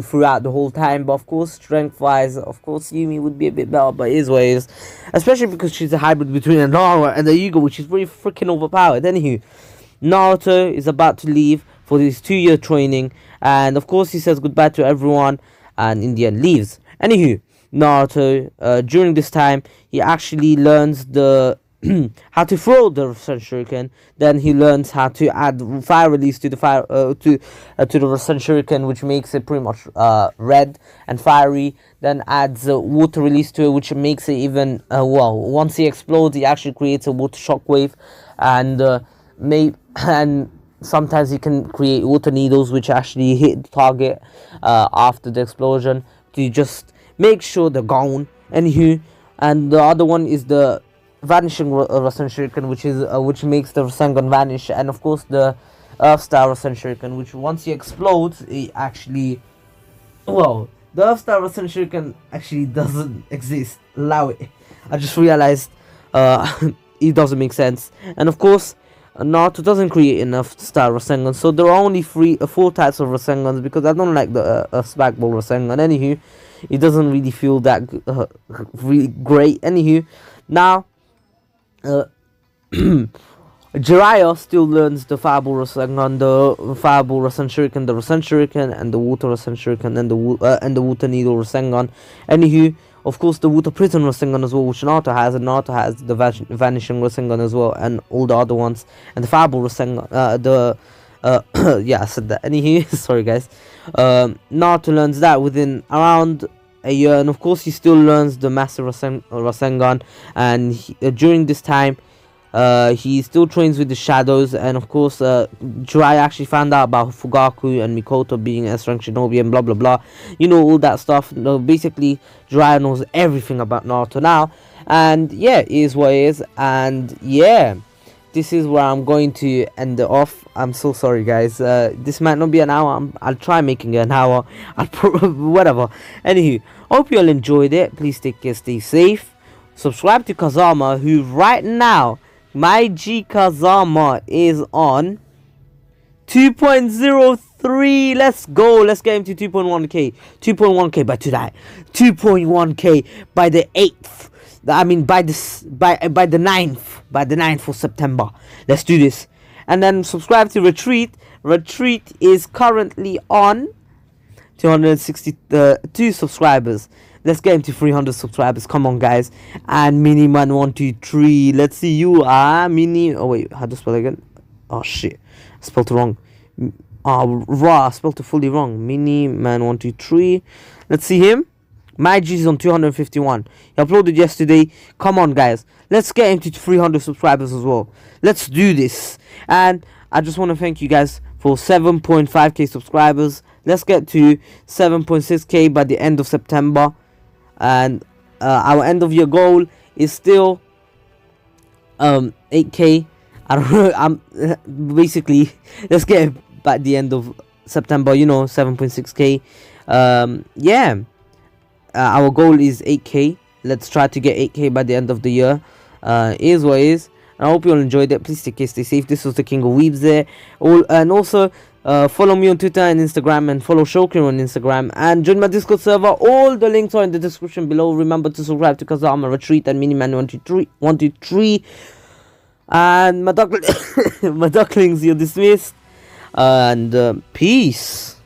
throughout the whole time. But of course, strength-wise, of course, Yumi would be a bit better, but it is what it is. Especially because she's a hybrid between a Nara and a Yuga, which is pretty freaking overpowered. Anywho, Naruto is about to leave for his 2-year training, and of course, he says goodbye to everyone, and in the end, leaves. Anywho, Naruto, during this time, he actually learns the how to throw the Rasen Shuriken. Then he learns how to add fire release to the the Rasen Shuriken, which makes it pretty much red and fiery. Then adds water release to it, which makes it even well. Once he explodes, he actually creates a water shockwave, and and sometimes he can create water needles, which actually hit the target after the explosion to just make sure they're gone. Anywho, and the other one is the vanishing Rasen Shuriken, which makes the Rasengan vanish. And of course the Earth Star Rasen Shuriken, which once he explodes, it actually, well, the Earth Star Rasen Shuriken actually doesn't exist. Allow it. I just realized it doesn't make sense. And of course, Naruto doesn't create enough Star Rasengan, so there are only 4 types of Rasengans, because I don't like the Spike Ball Rasengan. Anywho, it doesn't really feel that really great. Anywho, now Jiraiya still learns the Fireball Rasengan, the Fireball Rasen Shuriken, the Rasen Shuriken, and the Water Rasen Shuriken, and the Water Needle Rasengan. Anywho, of course, the Water Prison Rasengan as well, which Naruto has, and Naruto has the Vanishing Rasengan as well, and all the other ones, and the Fireball Rasengan, yeah, I said that. Anywho, sorry guys. Naruto learns that within around a year, and of course he still learns the Master Rasengan, and during this time he still trains with the shadows. And of course Jiraiya actually found out about Fugaku and Mikoto being S-rank shinobi and blah blah blah, you know, all that stuff. No, basically Jiraiya knows everything about Naruto now, and yeah, it is what it is. And yeah, this is where I'm going to end it off. I'm so sorry guys, this might not be an hour. I'll try making it an hour. Whatever. Anywho, hope you all enjoyed it. Please take care, stay safe. Subscribe to Kazama, who right now, my G Kazama is on 2.03. Let's go. Let's get him to 2.1k. 2.1k by tonight. 2.1k by the 8th. I mean by the 9th. By the 9th of September. Let's do this. And then subscribe to Ratreet. Ratreet is currently on 262 subscribers. Let's get him to 300 subscribers. Come on, guys. And Miniman123. Let's see you. Mini. Oh wait, how to spell it again? Oh shit, I spelled it wrong. Raw. I spelled it fully wrong. Miniman123. Let's see him. My G is on 251. He uploaded yesterday. Come on, guys. Let's get him to 300 subscribers as well. Let's do this. And I just want to thank you guys for 7.5k subscribers. Let's get to 7.6k by the end of September, and our end of year goal is still 8k. I don't know. I'm basically, let's get it by the end of September. 7.6k. Yeah. Our goal is 8k. Let's try to get 8k by the end of the year. Is what is. I hope you all enjoyed it. Please take care, stay safe. This was the King of Weebs there. And also follow me on Twitter and Instagram, and follow Shokin on Instagram, and join my Discord server. All the links are in the description below. Remember to subscribe to Kazama, Ratreet, and Miniman123. And my ducklings, you're dismissed. And peace.